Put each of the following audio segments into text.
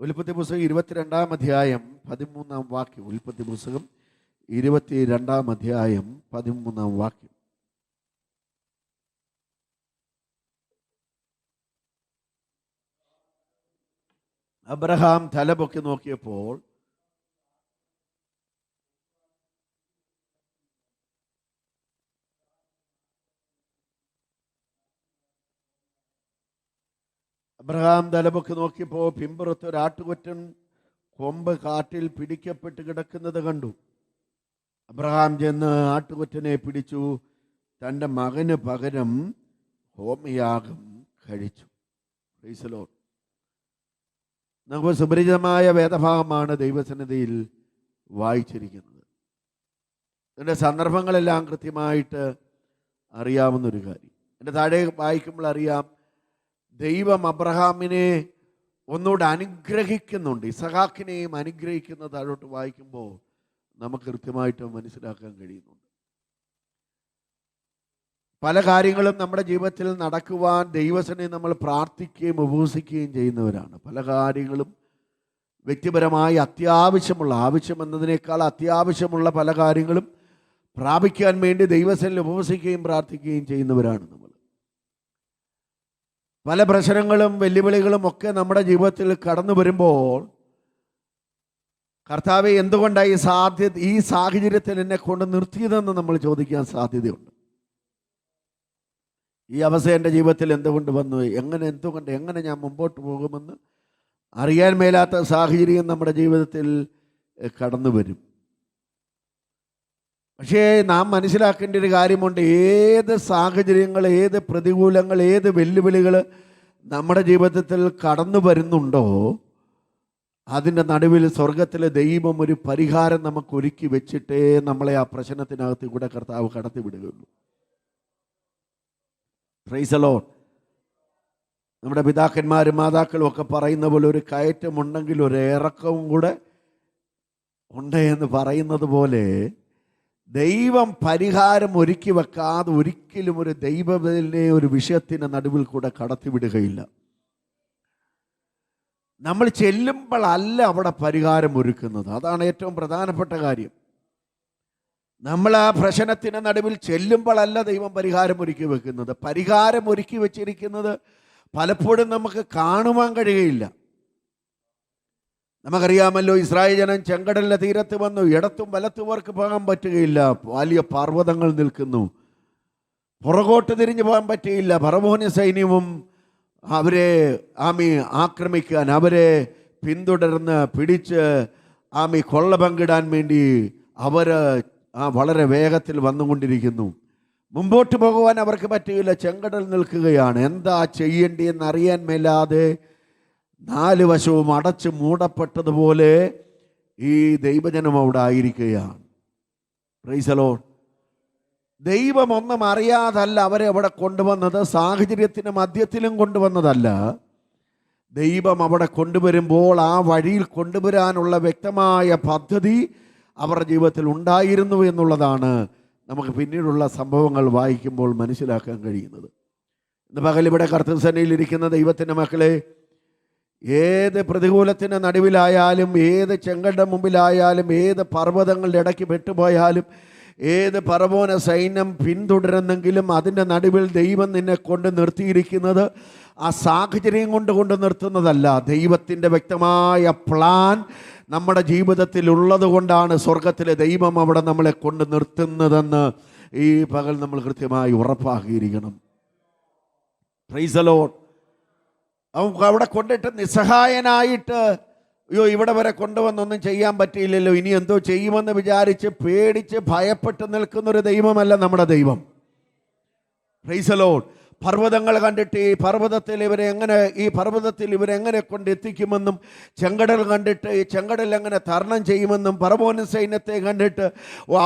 ഉൽപ്പത്തി പുസ്തകം 22-ാം അധ്യായം 13-ാം വാക്യം. ഉൽപ്പത്തി പുസ്തകം 22-ാം അധ്യായം 13-ാം വാക്യം. അബ്രഹാം തലപൊക്കി നോക്കിയപ്പോൾ പിമ്പുറത്ത് ഒരാട്ടുകൊറ്റൻ കൊമ്പ് കാട്ടിൽ പിടിക്കപ്പെട്ട് കിടക്കുന്നത് കണ്ടു. അബ്രഹാം ചെന്ന് ആട്ടുകൊറ്റനെ പിടിച്ചു തൻ്റെ മകന് പകരം ഹോമയാഗം കഴിച്ചു. Price the Lord. നമുക്ക് സുപരിചിതമായ വേദഭാഗമാണ് ദൈവസന്നിധിയിൽ വായിച്ചിരിക്കുന്നത്. ഇതിൻ്റെ സന്ദർഭങ്ങളെല്ലാം കൃത്യമായിട്ട് അറിയാവുന്നൊരു കാര്യം. എൻ്റെ താഴെ വായിക്കുമ്പോൾ അറിയാം, ദൈവം അബ്രഹാമിനെ ഒന്നുകൂടെ അനുഗ്രഹിക്കുന്നുണ്ട്. ഇസഹാക്കിനെയും അനുഗ്രഹിക്കുന്ന താഴോട്ട് വായിക്കുമ്പോൾ നമുക്ക് കൃത്യമായിട്ട് മനസ്സിലാക്കാൻ കഴിയുന്നുണ്ട്. പല കാര്യങ്ങളും നമ്മുടെ ജീവിതത്തിൽ നടക്കുവാൻ ദൈവസന്നിധിയിൽ നമ്മൾ പ്രാർത്ഥിക്കുകയും ഉപവസിക്കുകയും ചെയ്യുന്നവരാണ്. പല കാര്യങ്ങളും വ്യക്തിപരമായി ആവശ്യം എന്നതിനേക്കാൾ അത്യാവശ്യമുള്ള പല കാര്യങ്ങളും പ്രാപിക്കാൻ വേണ്ടി ദൈവസന്നിധിയിൽ ഉപവസിക്കുകയും പ്രാർത്ഥിക്കുകയും ചെയ്യുന്നവരാണ് നമ്മൾ. പല പ്രശ്നങ്ങളും വെല്ലുവിളികളും ഒക്കെ നമ്മുടെ ജീവിതത്തിൽ കടന്നു വരുമ്പോൾ കർത്താവെ എന്തുകൊണ്ടാണ് ഈ സാഹചര്യത്തിൽ എന്നെ കൊണ്ട് നിർത്തിയതെന്ന് നമ്മൾ ചോദിക്കാൻ സാധ്യതയുണ്ട്. ഈ അവസ്ഥ എൻ്റെ ജീവിതത്തിൽ എന്തുകൊണ്ട് വന്നു, എങ്ങനെ ഞാൻ മുമ്പോട്ട് പോകുമെന്ന് അറിയാൻ മേലാത്ത സാഹചര്യം നമ്മുടെ ജീവിതത്തിൽ കടന്നു വരും. പക്ഷേ നാം മനസ്സിലാക്കേണ്ട ഒരു കാര്യമുണ്ട്. ഏത് സാഹചര്യങ്ങൾ, ഏത് പ്രതികൂലങ്ങൾ, ഏത് വെല്ലുവിളികൾ നമ്മുടെ ജീവിതത്തിൽ കടന്നു വരുന്നുണ്ടോ അതിൻ്റെ നടുവിൽ സ്വർഗത്തിലെ ദൈവം ഒരു പരിഹാരം നമുക്ക് ഒരുക്കി വെച്ചിട്ടേ നമ്മളെ ആ പ്രശ്നത്തിനകത്ത് കൂടെ കർത്താവ് കടത്തിവിടുകയുള്ളൂ. Price the Lord. നമ്മുടെ പിതാക്കന്മാരും മാതാക്കളും ഒക്കെ പറയുന്ന പോലെ ഒരു കയറ്റമുണ്ടെങ്കിൽ ഒരു ഇറക്കവും കൂടെ ഉണ്ട് എന്ന് പറയുന്നത് പോലെ ദൈവം പരിഹാരം ഒരുക്കി വെക്കാതെ ഒരിക്കലും ഒരു ദൈവത്തിൻ്റെ ഒരു വിഷയത്തിൻ്റെ നടുവിൽ കൂടെ കടത്തിവിടുകയില്ല. നമ്മൾ ചെല്ലുമ്പോഴല്ല അവിടെ പരിഹാരം ഒരുക്കുന്നത്. അതാണ് ഏറ്റവും പ്രധാനപ്പെട്ട കാര്യം. നമ്മൾ ആ പ്രശ്നത്തിന് നടുവിൽ ചെല്ലുമ്പോഴല്ല ദൈവം പരിഹാരം ഒരുക്കി വെക്കുന്നത്. പരിഹാരം ഒരുക്കി വെച്ചിരിക്കുന്നത് പലപ്പോഴും നമുക്ക് കാണുവാൻ കഴിയുകയില്ല. നമുക്കറിയാമല്ലോ, ഇസ്രായേൽ ജനം ചെങ്കടലിൻ്റെ തീരത്ത് വന്നു. ഇടത്തും വലത്തുവർക്ക് പോകാൻ പറ്റുകയില്ല. വലിയ പർവ്വതങ്ങൾ നിൽക്കുന്നു. പുറകോട്ട് തിരിഞ്ഞു പോകാൻ പറ്റുകയില്ല. ഫറവോന്യ സൈന്യവും അവരെ ആക്രമിക്കാൻ, അവരെ പിന്തുടർന്ന് പിടിച്ച് കൊള്ള പങ്കിടാൻ വേണ്ടി അവർ വളരെ വേഗത്തിൽ വന്നുകൊണ്ടിരിക്കുന്നു. മുമ്പോട്ട് പോകുവാൻ അവർക്ക് പറ്റുകയില്ല. ചെങ്കടൽ നിൽക്കുകയാണ്. എന്താ ചെയ്യേണ്ടിയെന്ന് അറിയാൻ മേലാതെ 4 വശവും അടച്ച് മൂടപ്പെട്ടതുപോലെ ഈ ദൈവജനം അവിടെ ആയിരിക്കുകയാണ്. Price the Lord. ദൈവം ഒന്നും അറിയാതല്ല അവരെ അവിടെ കൊണ്ടുവന്നത്. സാഹചര്യത്തിന് മധ്യത്തിലും കൊണ്ടുവന്നതല്ല. ദൈവം അവിടെ കൊണ്ടുവരുമ്പോൾ ആ വഴിയിൽ കൊണ്ടുവരാനുള്ള വ്യക്തമായ പദ്ധതി അവരുടെ ജീവിതത്തിൽ ഉണ്ടായിരുന്നു എന്നുള്ളതാണ് നമുക്ക് പിന്നീടുള്ള സംഭവങ്ങൾ വായിക്കുമ്പോൾ മനസ്സിലാക്കാൻ കഴിയുന്നത്. ഇന്ന് പകൽ ഇവിടെ കർത്തൃസേനയിലിരിക്കുന്ന ദൈവത്തിൻ്റെ മക്കളെ, ഏത് പ്രതികൂലത്തിൻ്റെ നടുവിലായാലും, ഏത് ചെങ്കടലിന്റെ മുമ്പിലായാലും, ഏത് പർവ്വതങ്ങളുടെ ഇടയ്ക്ക് പെട്ടുപോയാലും, ഏത് ഫറവോന സൈന്യം പിന്തുടരുന്നെങ്കിലും അതിൻ്റെ നടുവിൽ ദൈവം നിന്നെ കൊണ്ട് നിർത്തിയിരിക്കുന്നത് ആ സാഹചര്യം കൊണ്ട് നിർത്തുന്നതല്ല. ദൈവത്തിൻ്റെ വ്യക്തമായ പ്ലാൻ നമ്മുടെ ജീവിതത്തിൽ ഉള്ളത് കൊണ്ടാണ് സ്വർഗത്തിലെ ദൈവം അവിടെ നമ്മളെ കൊണ്ട് നിർത്തുന്നതെന്ന് ഈ പകൽ നമ്മൾ കൃത്യമായി ഉറപ്പാക്കിയിരിക്കണം. Price the Lord. അവൻ അവിടെ കൊണ്ടിട്ട് നിസ്സഹായനായിട്ട് ഇവിടെ വരെ കൊണ്ടുവന്നൊന്നും ചെയ്യാൻ പറ്റിയില്ലല്ലോ, ഇനി എന്തോ ചെയ്യുമെന്ന് വിചാരിച്ച് പേടിച്ച് ഭയപ്പെട്ട് നിൽക്കുന്നൊരു ദൈവമല്ല നമ്മുടെ ദൈവം. Price the Lord. പർവ്വതങ്ങൾ കണ്ടിട്ട് ഈ പർവ്വതത്തിൽ ഇവരെങ്ങനെ കൊണ്ടെത്തിക്കുമെന്നും, ചെങ്കടൽ കണ്ടിട്ട് ഈ ചെങ്കടൽ എങ്ങനെ തരണം ചെയ്യുമെന്നും, ഫറവോൻ സൈന്യത്തെ കണ്ടിട്ട്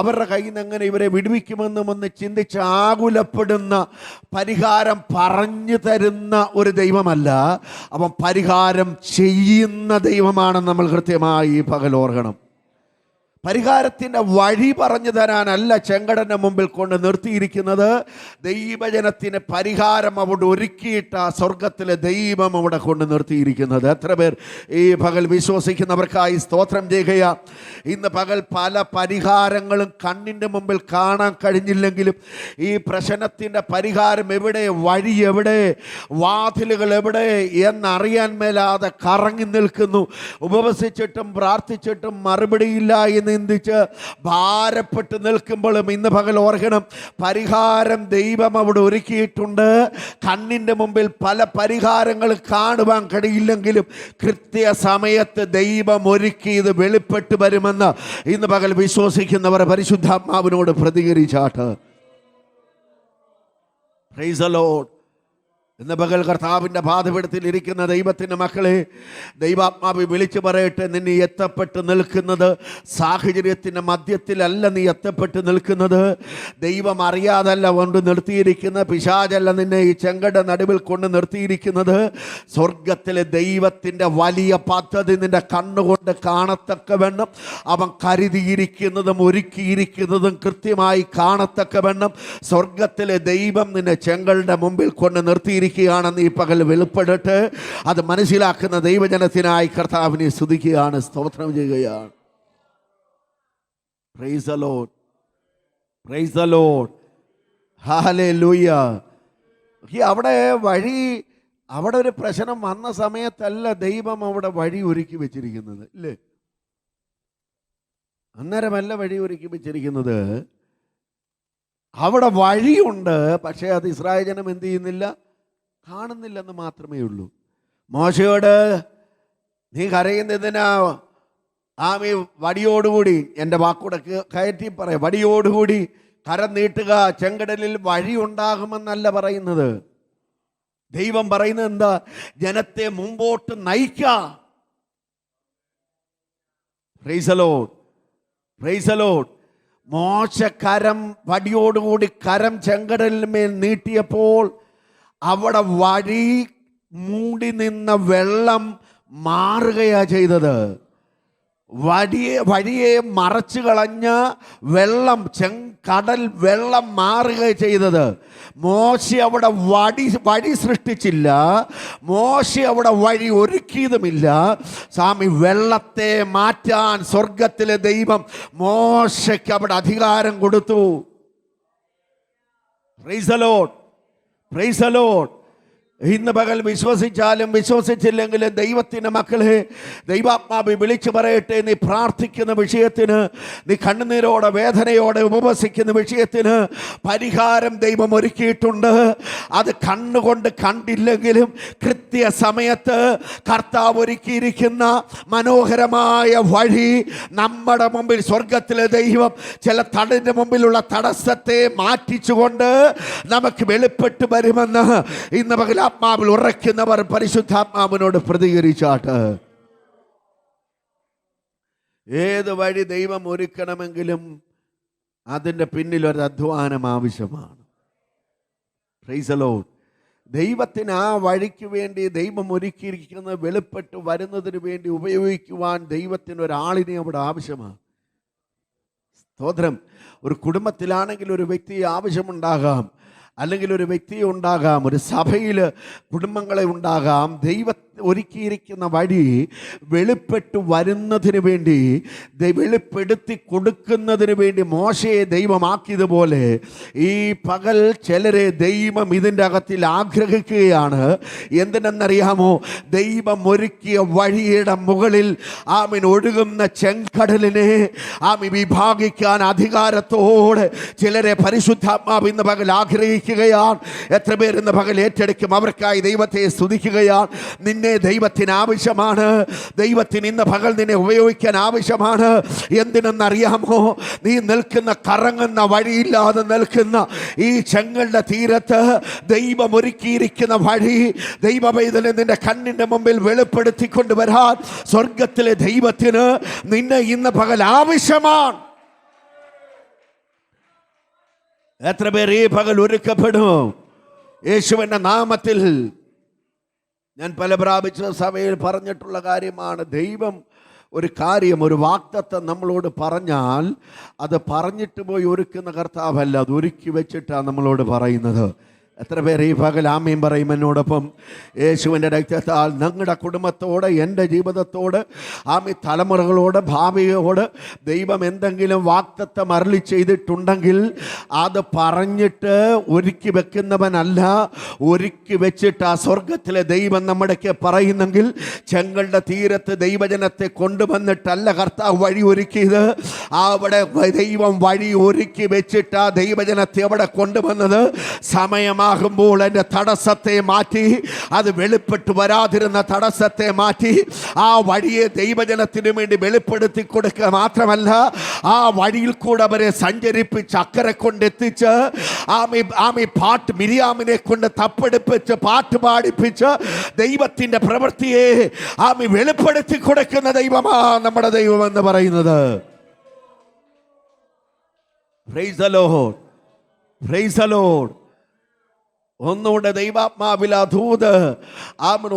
അവരുടെ കയ്യിൽ നിന്ന് എങ്ങനെ ഇവരെ വിടുവിക്കുമെന്നും ഒന്ന് ചിന്തിച്ച് ആകുലപ്പെടുന്ന, പരിഹാരം പറഞ്ഞു തരുന്ന ഒരു ദൈവമല്ല, അവൻ പരിഹാരം ചെയ്യുന്ന ദൈവമാണെന്ന് നമ്മൾ കൃത്യമായി പകൽ ഓർക്കണം. പരിഹാരത്തിൻ്റെ വഴി പറഞ്ഞു തരാനല്ല ചെങ്കടൻ്റെ മുമ്പിൽ കൊണ്ട് നിർത്തിയിരിക്കുന്നത്. ദൈവജനത്തിന് പരിഹാരം അവിടെ ഒരുക്കിയിട്ട സ്വർഗത്തിലെ ദൈവം അവിടെ കൊണ്ട് നിർത്തിയിരിക്കുന്നത്. എത്ര പേർ ഈ പകൽ വിശ്വസിക്കുന്നവർക്കായി സ്തോത്രം ചെയ്യുക. ഇന്ന് പകൽ പല പരിഹാരങ്ങളും കണ്ണിൻ്റെ മുമ്പിൽ കാണാൻ കഴിഞ്ഞില്ലെങ്കിലും ഈ പ്രശ്നത്തിൻ്റെ പരിഹാരം എവിടെ, വഴി എവിടെ, വാതിലുകൾ എവിടെ എന്നറിയാൻ മേലാതെ കറങ്ങി നിൽക്കുന്നു. ഉപവസിച്ചിട്ടും പ്രാർത്ഥിച്ചിട്ടും മറുപടിയില്ല എന്ന് നിന്ദിച്ച് ഭാരപ്പെട്ട് നിൽക്കുമ്പോഴും ഇന്ന് പകൽ ഓർക്കണം, പരിഹാരം ദൈവം അവിടെ ഒരുക്കിയിട്ടുണ്ട്. കണ്ണിൻ്റെ മുമ്പിൽ പല പരിഹാരങ്ങൾ കാണുവാൻ കഴിയില്ലെങ്കിലും കൃത്യസമയത്ത് ദൈവം ഒരുക്കി ഇത് വെളിപ്പെട്ട് വരുമെന്ന് ഇന്ന് പകൽ വിശ്വസിക്കുന്നവർ പരിശുദ്ധാത്മാവിനോട് പ്രതികരിച്ചാട്ട്. Price the Lord. ഇന്ന് പകൽ കർത്താവിൻ്റെ പാദപീഠത്തിൽ ഇരിക്കുന്ന ദൈവത്തിൻ്റെ മക്കളെ, ദൈവാത്മാവ് വിളിച്ചു പറയട്ടെ, നിന്നെ എത്തപ്പെട്ട് നിൽക്കുന്നത് സാഹചര്യത്തിൻ്റെ മധ്യത്തിലല്ല. നീ എത്തപ്പെട്ട് നിൽക്കുന്നത് ദൈവം അറിയാതല്ല കൊണ്ട് നിർത്തിയിരിക്കുന്നത്. പിശാചല്ല നിന്നെ ഈ ചെങ്കട നടുവിൽ കൊണ്ട് നിർത്തിയിരിക്കുന്നത്. സ്വർഗത്തിലെ ദൈവത്തിൻ്റെ വലിയ പദ്ധതി നിന്റെ കണ്ണുകൊണ്ട് കാണത്തക്കവണ്ണം അവൻ കരുതിയിരിക്കുന്നതും ഒരുക്കിയിരിക്കുന്നതും കൃത്യമായി കാണത്തക്കവണ്ണം സ്വർഗത്തിലെ ദൈവം നിന്നെ ചെങ്കടയുടെ മുമ്പിൽ കൊണ്ട് നിർത്തിയിരിക്കും ാണെന്ന് ഈ പകൽ വെളിപ്പെടട്ടെ. അത് മനസ്സിലാക്കുന്ന ദൈവജനത്തിനായി കർത്താവിനെ സ്തുതിക്കുകയാണ്, സ്തോത്രം ചെയ്യുകയാണ്. Price the lord, praise the lord, hallelujah. അവിടെ വഴി, അവിടെ ഒരു പ്രശ്നം വന്ന സമയത്തല്ല ദൈവം അവിടെ വഴി ഒരുക്കി വെച്ചിരിക്കുന്നത്, ഇല്ലേ? അന്നേരമല്ല വഴി ഒരുക്കി വെച്ചിരിക്കുന്നത്. അവിടെ വഴിയുണ്ട്, പക്ഷേ അത് ഇസ്രായേൽ ജനം എന്ത് ചെയ്യുന്നില്ല, കാണുന്നില്ലെന്ന് മാത്രമേ ഉള്ളൂ. മോശയോട് നീ കരയുന്നതിനാ ആമി വടിയോടുകൂടി, എൻ്റെ വാക്കൂടെ കയറ്റി പറയാം, വടിയോടുകൂടി കരം നീട്ടുക, ചെങ്കടലിൽ വഴി ഉണ്ടാകുമെന്നല്ല പറയുന്നത്. ദൈവം പറയുന്നത് എന്താ? ജനത്തെ മുമ്പോട്ട് നയിക്കുക. Price the lord, praise the Lord. മോശ കരം വടിയോടുകൂടി കരം ചെങ്കടലിന്മേൽ നീട്ടിയപ്പോൾ അവിടെ വഴി മൂടി നിന്ന വെള്ളം മാറുകയാ ചെയ്തത്. വഴിയെ മറച്ചു കളഞ്ഞ വെള്ളം, ചെങ്കടൽ വെള്ളം മാറുക ചെയ്തത്. മോശ അവിടെ വഴി സൃഷ്ടിച്ചില്ല, മോശ അവിടെ വഴി ഒരുക്കിയതുമില്ല. സ്വാമി വെള്ളത്തെ മാറ്റാൻ സ്വർഗത്തിലെ ദൈവം മോശയ്ക്ക് അവിടെ അധികാരം കൊടുത്തു. Price the lord, praise the Lord. ഇന്ന് പകൽ വിശ്വസിച്ചാലും വിശ്വസിച്ചില്ലെങ്കിലും ദൈവത്തിൻ്റെ മക്കളെ, ദൈവാത്മാവ് വിളിച്ചു പറയട്ടെ, നീ പ്രാർത്ഥിക്കുന്ന വിഷയത്തിന്, നീ കണ്ണുനീരോടെ വേദനയോടെ ഉപവസിക്കുന്ന വിഷയത്തിന് പരിഹാരം ദൈവം ഒരുക്കിയിട്ടുണ്ട്. അത് കണ്ണുകൊണ്ട് കണ്ടില്ലെങ്കിലും കൃത്യസമയത്ത് കർത്താവ് ഒരുക്കിയിരിക്കുന്ന മനോഹരമായ വഴി നമ്മുടെ മുമ്പിൽ സ്വർഗത്തിലെ ദൈവം ചില തടലിൻ്റെ മുമ്പിലുള്ള തടസ്സത്തെ മാറ്റിച്ചുകൊണ്ട് നമുക്ക് വെളിപ്പെട്ട് വരുമെന്ന് ഇന്ന് പകൽ ആത്മാവിൽ ഉറയ്ക്കുന്നവർ പരിശുദ്ധാത്മാവിനോട് പ്രതികരിച്ചാട്ട്. ഏത് വഴി ദൈവം ഒരുക്കണമെങ്കിലും അതിൻ്റെ പിന്നിൽ ഒരു അധ്വാനം ആവശ്യമാണ്. Price the Lord. ദൈവത്തിന് ആ വഴിക്ക് വേണ്ടി ദൈവം ഒരുക്കിയിരിക്കുന്നത് വെളിപ്പെട്ട് വരുന്നതിന് വേണ്ടി ഉപയോഗിക്കുവാൻ ദൈവത്തിന് ഒരാളിനെ അവിടെ ആവശ്യമാണ്. സ്തോത്രം. ഒരു കുടുംബത്തിലാണെങ്കിൽ ഒരു വ്യക്തിയെ ആവശ്യമുണ്ടാകാം, അല്ലെങ്കിൽ ഒരു വ്യക്തിയെ ഉണ്ടാകാം, ഒരു സഭയിൽ കുടുംബങ്ങളെ ഉണ്ടാകാം. ദൈവം ഒരുക്കിയിരിക്കുന്ന വഴി വെളിപ്പെട്ട് വരുന്നതിന് വേണ്ടി, വെളിപ്പെടുത്തി കൊടുക്കുന്നതിന് വേണ്ടി മോശയെ ദൈവമാക്കിയതുപോലെ ഈ പകൽ ചിലരെ ദൈവം ഇതിൻ്റെ അകത്തിൽ ആഗ്രഹിക്കുകയാണ്. എന്തിനെന്നറിയാമോ? ദൈവം ഒരുക്കിയ വഴിയുടെ മുകളിൽ ആമീൻ ഒഴുകുന്ന ചെങ്കടലിനെ ആമീൻ വിഭാഗിക്കാൻ അധികാരത്തോടെ ചിലരെ പരിശുദ്ധാത്മാവ് ഇന്ന് പകൽ ആഗ്രഹിക്കുകയാണ്. എത്ര പേർ ഇന്ന് പകൽ ഏറ്റെടുക്കും? അവർക്കായി ദൈവത്തെ സ്തുതിക്കുകയാണ്. നിന്നെ ദൈവത്തിന് ആവശ്യമാണ്. ദൈവത്തിന് ഇന്ന് പകൽ നിന്നെ ഉപയോഗിക്കാൻ ആവശ്യമാണ്. എന്തിനെന്നറിയാമോ? നീ നിൽക്കുന്ന കറങ്ങുന്ന വഴിയില്ലാതെ നിൽക്കുന്ന ഈ ചെങ്കടലിന്റെ തീരത്ത് ദൈവം ഒരുക്കിയിരിക്കുന്ന വഴി ദൈവപൈതലെ നിന്റെ കണ്ണിന്റെ മുമ്പിൽ വെളിപ്പെടുത്തിക്കൊണ്ട് വരാൻ സ്വർഗത്തിലെ ദൈവത്തിന് നിന്നെ ഇന്ന് പകൽ ആവശ്യമാണ്. എത്ര പേർ ഈ പകൽ ഒരുക്കപ്പെടും? യേശുവിൻ്റെ നാമത്തിൽ ഞാൻ പല പ്രാപിച്ച സഭയിൽ പറഞ്ഞിട്ടുള്ള കാര്യമാണ്. ദൈവം ഒരു കാര്യം, ഒരു വാഗ്ദത്തം നമ്മളോട് പറഞ്ഞാൽ അത് പറഞ്ഞിട്ട് പോയി ഒരുക്കുന്ന കർത്താവല്ല, അത് ഒരുക്കി വെച്ചിട്ടാണ് നമ്മളോട് പറയുന്നത്. എത്ര പേര് ഈ പകൽ ആമീൻ പറയും എന്നോടൊപ്പം? യേശുവിൻ്റെ രക്തത്താൽ ഞങ്ങളുടെ കുടുംബത്തോട്, എൻ്റെ ജീവിതത്തോട്, ആമി തലമുറകളോട്, ഭാവിയോട് ദൈവം എന്തെങ്കിലും വാഗ്ദത്തം അരുളി ചെയ്തിട്ടുണ്ടെങ്കിൽ അത് പറഞ്ഞിട്ട് ഒരുക്കി വെക്കുന്നവനല്ല, ഒരുക്കി വെച്ചിട്ട് ആ സ്വർഗത്തിലെ ദൈവം നമ്മുടെയൊക്കെ പറയുന്നെങ്കിൽ, ചെങ്കടലിന്റെ തീരത്ത് ദൈവജനത്തെ കൊണ്ടുവന്നിട്ടല്ല കർത്താവ് വഴി ഒരുക്കിയത്. അവിടെ ദൈവം വഴി ഒരുക്കി വെച്ചിട്ട് ആ ദൈവജനത്തെ അവിടെ കൊണ്ടുവന്നത്. സമയമാകുമ്പോൾ എൻ്റെ തടസ്സത്തെ മാറ്റി, അത് വെളിപ്പെട്ട് വരാതിരുന്ന തടസ്സത്തെ മാറ്റി ആ വഴിയെ ദൈവജനത്തിന് വേണ്ടി വെളിപ്പെടുത്തി കൊടുക്കുക മാത്രമല്ല, ആ വഴിയിൽ കൂടെ അവരെ സഞ്ചരിപ്പിച്ച് അക്കരെ കൊണ്ടെത്തിച്ച് പാട്ട് മിരിയാമിനെ കൊണ്ട് തപ്പെടുപ്പിച്ച് പാട്ട് പാടിപ്പിച്ച് ദൈവത്തിൻ്റെ പ്രവൃത്തിയെ വെളിപ്പെടുത്തി കൊടുക്കുന്ന ദൈവമാ നമ്മുടെ ദൈവം എന്ന് പറയുന്നത്. Price the lord, praise the Lord. ഒന്നുകൂടെ ദൈവാത്മാവിൽ ആ ദൂത്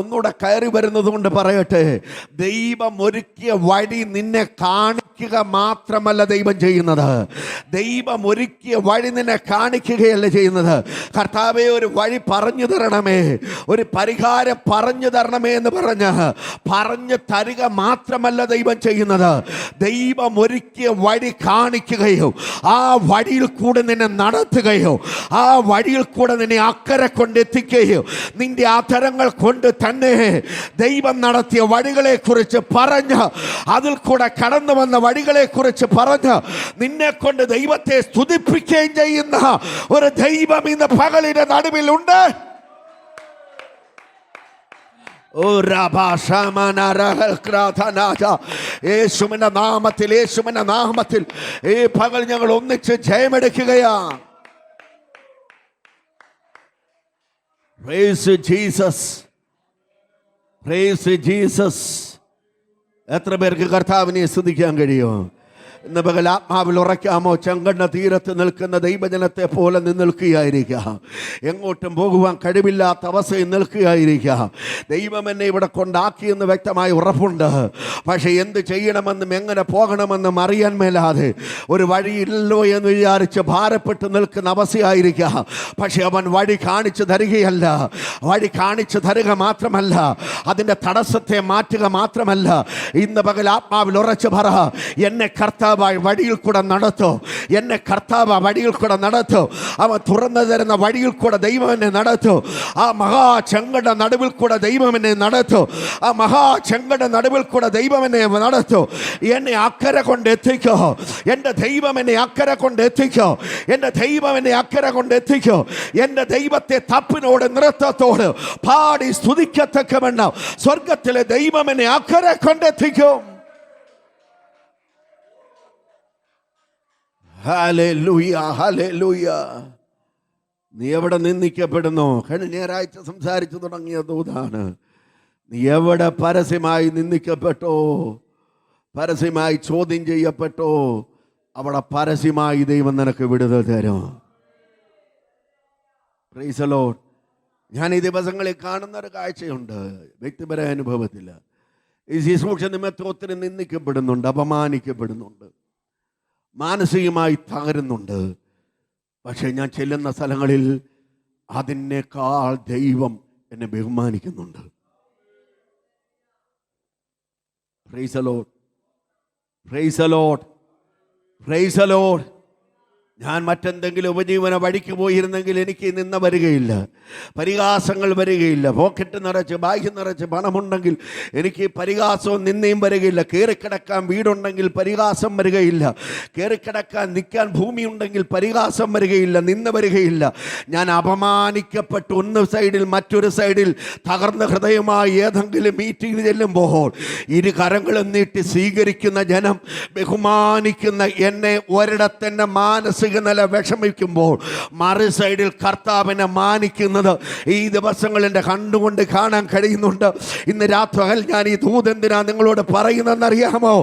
ഒന്നുകൂടെ കയറി വരുന്നത് കൊണ്ട് പറയട്ടെ, ദൈവം ഒരുക്കിയ വഴി നിന്നെ കാണിക്കുക മാത്രമല്ല ദൈവം ചെയ്യുന്നത്. ദൈവം ഒരുക്കിയ വഴി നിന്നെ കാണിക്കുകയല്ല ചെയ്യുന്നത്. കർത്താവേ, ഒരു വഴി പറഞ്ഞു തരണമേ, ഒരു പരിഹാരം പറഞ്ഞു തരണമേ എന്ന് പറഞ്ഞു തരിക മാത്രമല്ല ദൈവം ചെയ്യുന്നത്. ദൈവം ഒരുക്കിയ വഴി കാണിക്കുകയോ ആ വഴിയിൽ കൂടെ നിന്നെ നടത്തുകയോ ആ വഴിയിൽ കൂടെ നിന്നെ അക്കരെ കൊണ്ടെത്തിക്കുകയോ നിന്റെ ആധരങ്ങൾ കൊണ്ട് തന്നെ ദൈവം നടത്തിയ വഴികളെ കുറിച്ച് പറഞ്ഞ്, അതിൽ കൂടെ കടന്നു വന്ന വഴികളെ കുറിച്ച് പറഞ്ഞ് നിന്നെ കൊണ്ട് ദൈവത്തെ സ്തുതിപ്പിക്കുകയും ചെയ്യുന്ന ഒരു ദൈവം ഇന്ന് പകലിന്റെ നടുവിലുണ്ട്. യേശുവിന്റെ നാമത്തിൽ, യേശുവിന്റെ നാമത്തിൽ ഈ പകൽ ഞങ്ങൾ ഒന്നിച്ച് ജയമെടുക്കുകയാണ്. Praise Jesus, praise Jesus. എത്ര പേർക്ക് കർത്താവിനെ സ്തുതിക്കാൻ കഴിയുമോ? ഇന്ന് പകൽ ആത്മാവിൽ ഉറയ്ക്കാമോ? ചെങ്കടലിന്റെ തീരത്ത് നിൽക്കുന്ന ദൈവജനത്തെ പോലെ നിൽക്കുകയായിരിക്കാം. എങ്ങോട്ടും പോകുവാൻ കഴിവില്ലാത്ത അവസ്ഥയിൽ നിൽക്കുകയായിരിക്കാം. ദൈവം എന്നെ ഇവിടെ കൊണ്ടാക്കിയെന്ന് വ്യക്തമായി ഉറപ്പുണ്ട്. പക്ഷെ എന്ത് ചെയ്യണമെന്നും എങ്ങനെ പോകണമെന്നും അറിയാൻ മേലാതെ ഒരു വഴിയില്ലല്ലോ എന്ന് വിചാരിച്ച് ഭാരപ്പെട്ട് നിൽക്കുന്ന അവസ്ഥയായിരിക്കാം. പക്ഷെ അവൻ വഴി കാണിച്ചു തരികയല്ല, വഴി കാണിച്ചു തരിക മാത്രമല്ല, അതിൻ്റെ തടസ്സത്തെ മാറ്റുക മാത്രമല്ല. ഇന്ന് പകൽ ആത്മാവിൽ ഉറച്ചു പറ, എന്നെ കർത്താവ് വഴിയിൽ കൂടെ നടത്തോ, എന്നെ കർത്താവ് വഴിയിൽ കൂടെ നടത്തോ. അവൻ തുറന്നു തരുന്ന വഴിയിൽ കൂടെ ദൈവം എന്നെ നടത്തോ. ആ മഹാ ചെങ്കട നടുവിൽ കൂടെ ദൈവം എന്നെ നടത്തോ. ആ മഹാ ചെങ്കട നടുവിൽ കൂടെ ദൈവം എന്നെ നടത്തോ. എന്നെ അക്കരെ കൊണ്ട് എത്തിക്കോ. എൻ്റെ ദൈവം എന്നെ അക്കരെ കൊണ്ട് എത്തിക്കോ. എൻ്റെ ദൈവം എന്നെ അക്കരെ കൊണ്ട് എത്തിക്കോ. എൻ്റെ ദൈവത്തെ തപ്പിനോട് നൃത്തത്തോട് പാടി സ്തുതിക്കത്തക്കവണ്ണം സ്വർഗത്തിലെ ദൈവം എന്നെ അക്കരെ കൊണ്ടെത്തിക്കും. Hallelujah, hallelujah. നീ എവിടെ നിന്ദിക്കപ്പെടുന്നു? കഴിഞ്ഞ ഞായറാഴ്ച സംസാരിച്ചു തുടങ്ങിയ ദൂതാണ്. നീ എവിടെ പരസ്യമായി നിന്ദിക്കപ്പെട്ടോ, പരസ്യമായി ചോദ്യം ചെയ്യപ്പെട്ടോ, അവിടെ പരസ്യമായി ദൈവം നിനക്ക് വിടുതൽ തരും. Price the lord. ഞാൻ ഈ ദിവസങ്ങളിൽ കാണുന്ന ഒരു കാഴ്ചയുണ്ട്, വ്യക്തിപരമായ അനുഭവത്തിൽ. ഈ ശുശ്രൂഷ നിമിത്തം ഒത്തിരി നിന്ദിക്കപ്പെടുന്നുണ്ട്, അപമാനിക്കപ്പെടുന്നുണ്ട്, മാനസികമായി തകരുന്നുണ്ട്. പക്ഷെ ഞാൻ ചെല്ലുന്ന സ്ഥലങ്ങളിൽ അതിനേക്കാൾ ദൈവം എന്നെ ബഹുമാനിക്കുന്നുണ്ട്. Praise the lord, praise the lord, praise the lord. ഞാൻ മറ്റെന്തെങ്കിലും ഉപജീവന വഴിക്ക് പോയിരുന്നെങ്കിൽ എനിക്ക് നിന്ന വരികയില്ല, പരിഹാസങ്ങൾ വരികയില്ല. പോക്കറ്റ് നിറച്ച് ബാഹ്യം നിറച്ച് പണമുണ്ടെങ്കിൽ എനിക്ക് പരിഹാസവും നിന്നയും വരികയില്ല. കയറിക്കിടക്കാൻ വീടുണ്ടെങ്കിൽ പരിഹാസം വരികയില്ല. കയറിക്കിടക്കാൻ നിൽക്കാൻ ഭൂമിയുണ്ടെങ്കിൽ പരിഹാസം വരികയില്ല, നിന്ന വരികയില്ല. ഞാൻ അപമാനിക്കപ്പെട്ട് ഒന്ന് സൈഡിൽ മറ്റൊരു സൈഡിൽ തകർന്ന ഹൃദയമായി ഏതെങ്കിലും മീറ്റിംഗ് ചെല്ലുമ്പോൾ ഇരു കരങ്ങളും നീട്ടി സ്വീകരിക്കുന്ന ജനം, ബഹുമാനിക്കുന്ന എന്നെ ഒരിടത്തന്നെ മാനസിക നില വിഷമിക്കുമ്പോൾ മറു സൈഡിൽ കർത്താവിനെ മാനിക്കുന്നത് ഈ ദിവസങ്ങൾ എൻ്റെ കണ്ടുകൊണ്ട് കാണാൻ കഴിയുന്നുണ്ട്. ഇന്ന് രാത്രി ഞാൻ ഈ ദൂതെന്തിനാ നിങ്ങളോട് പറയുന്നതെന്നറിയാമോ?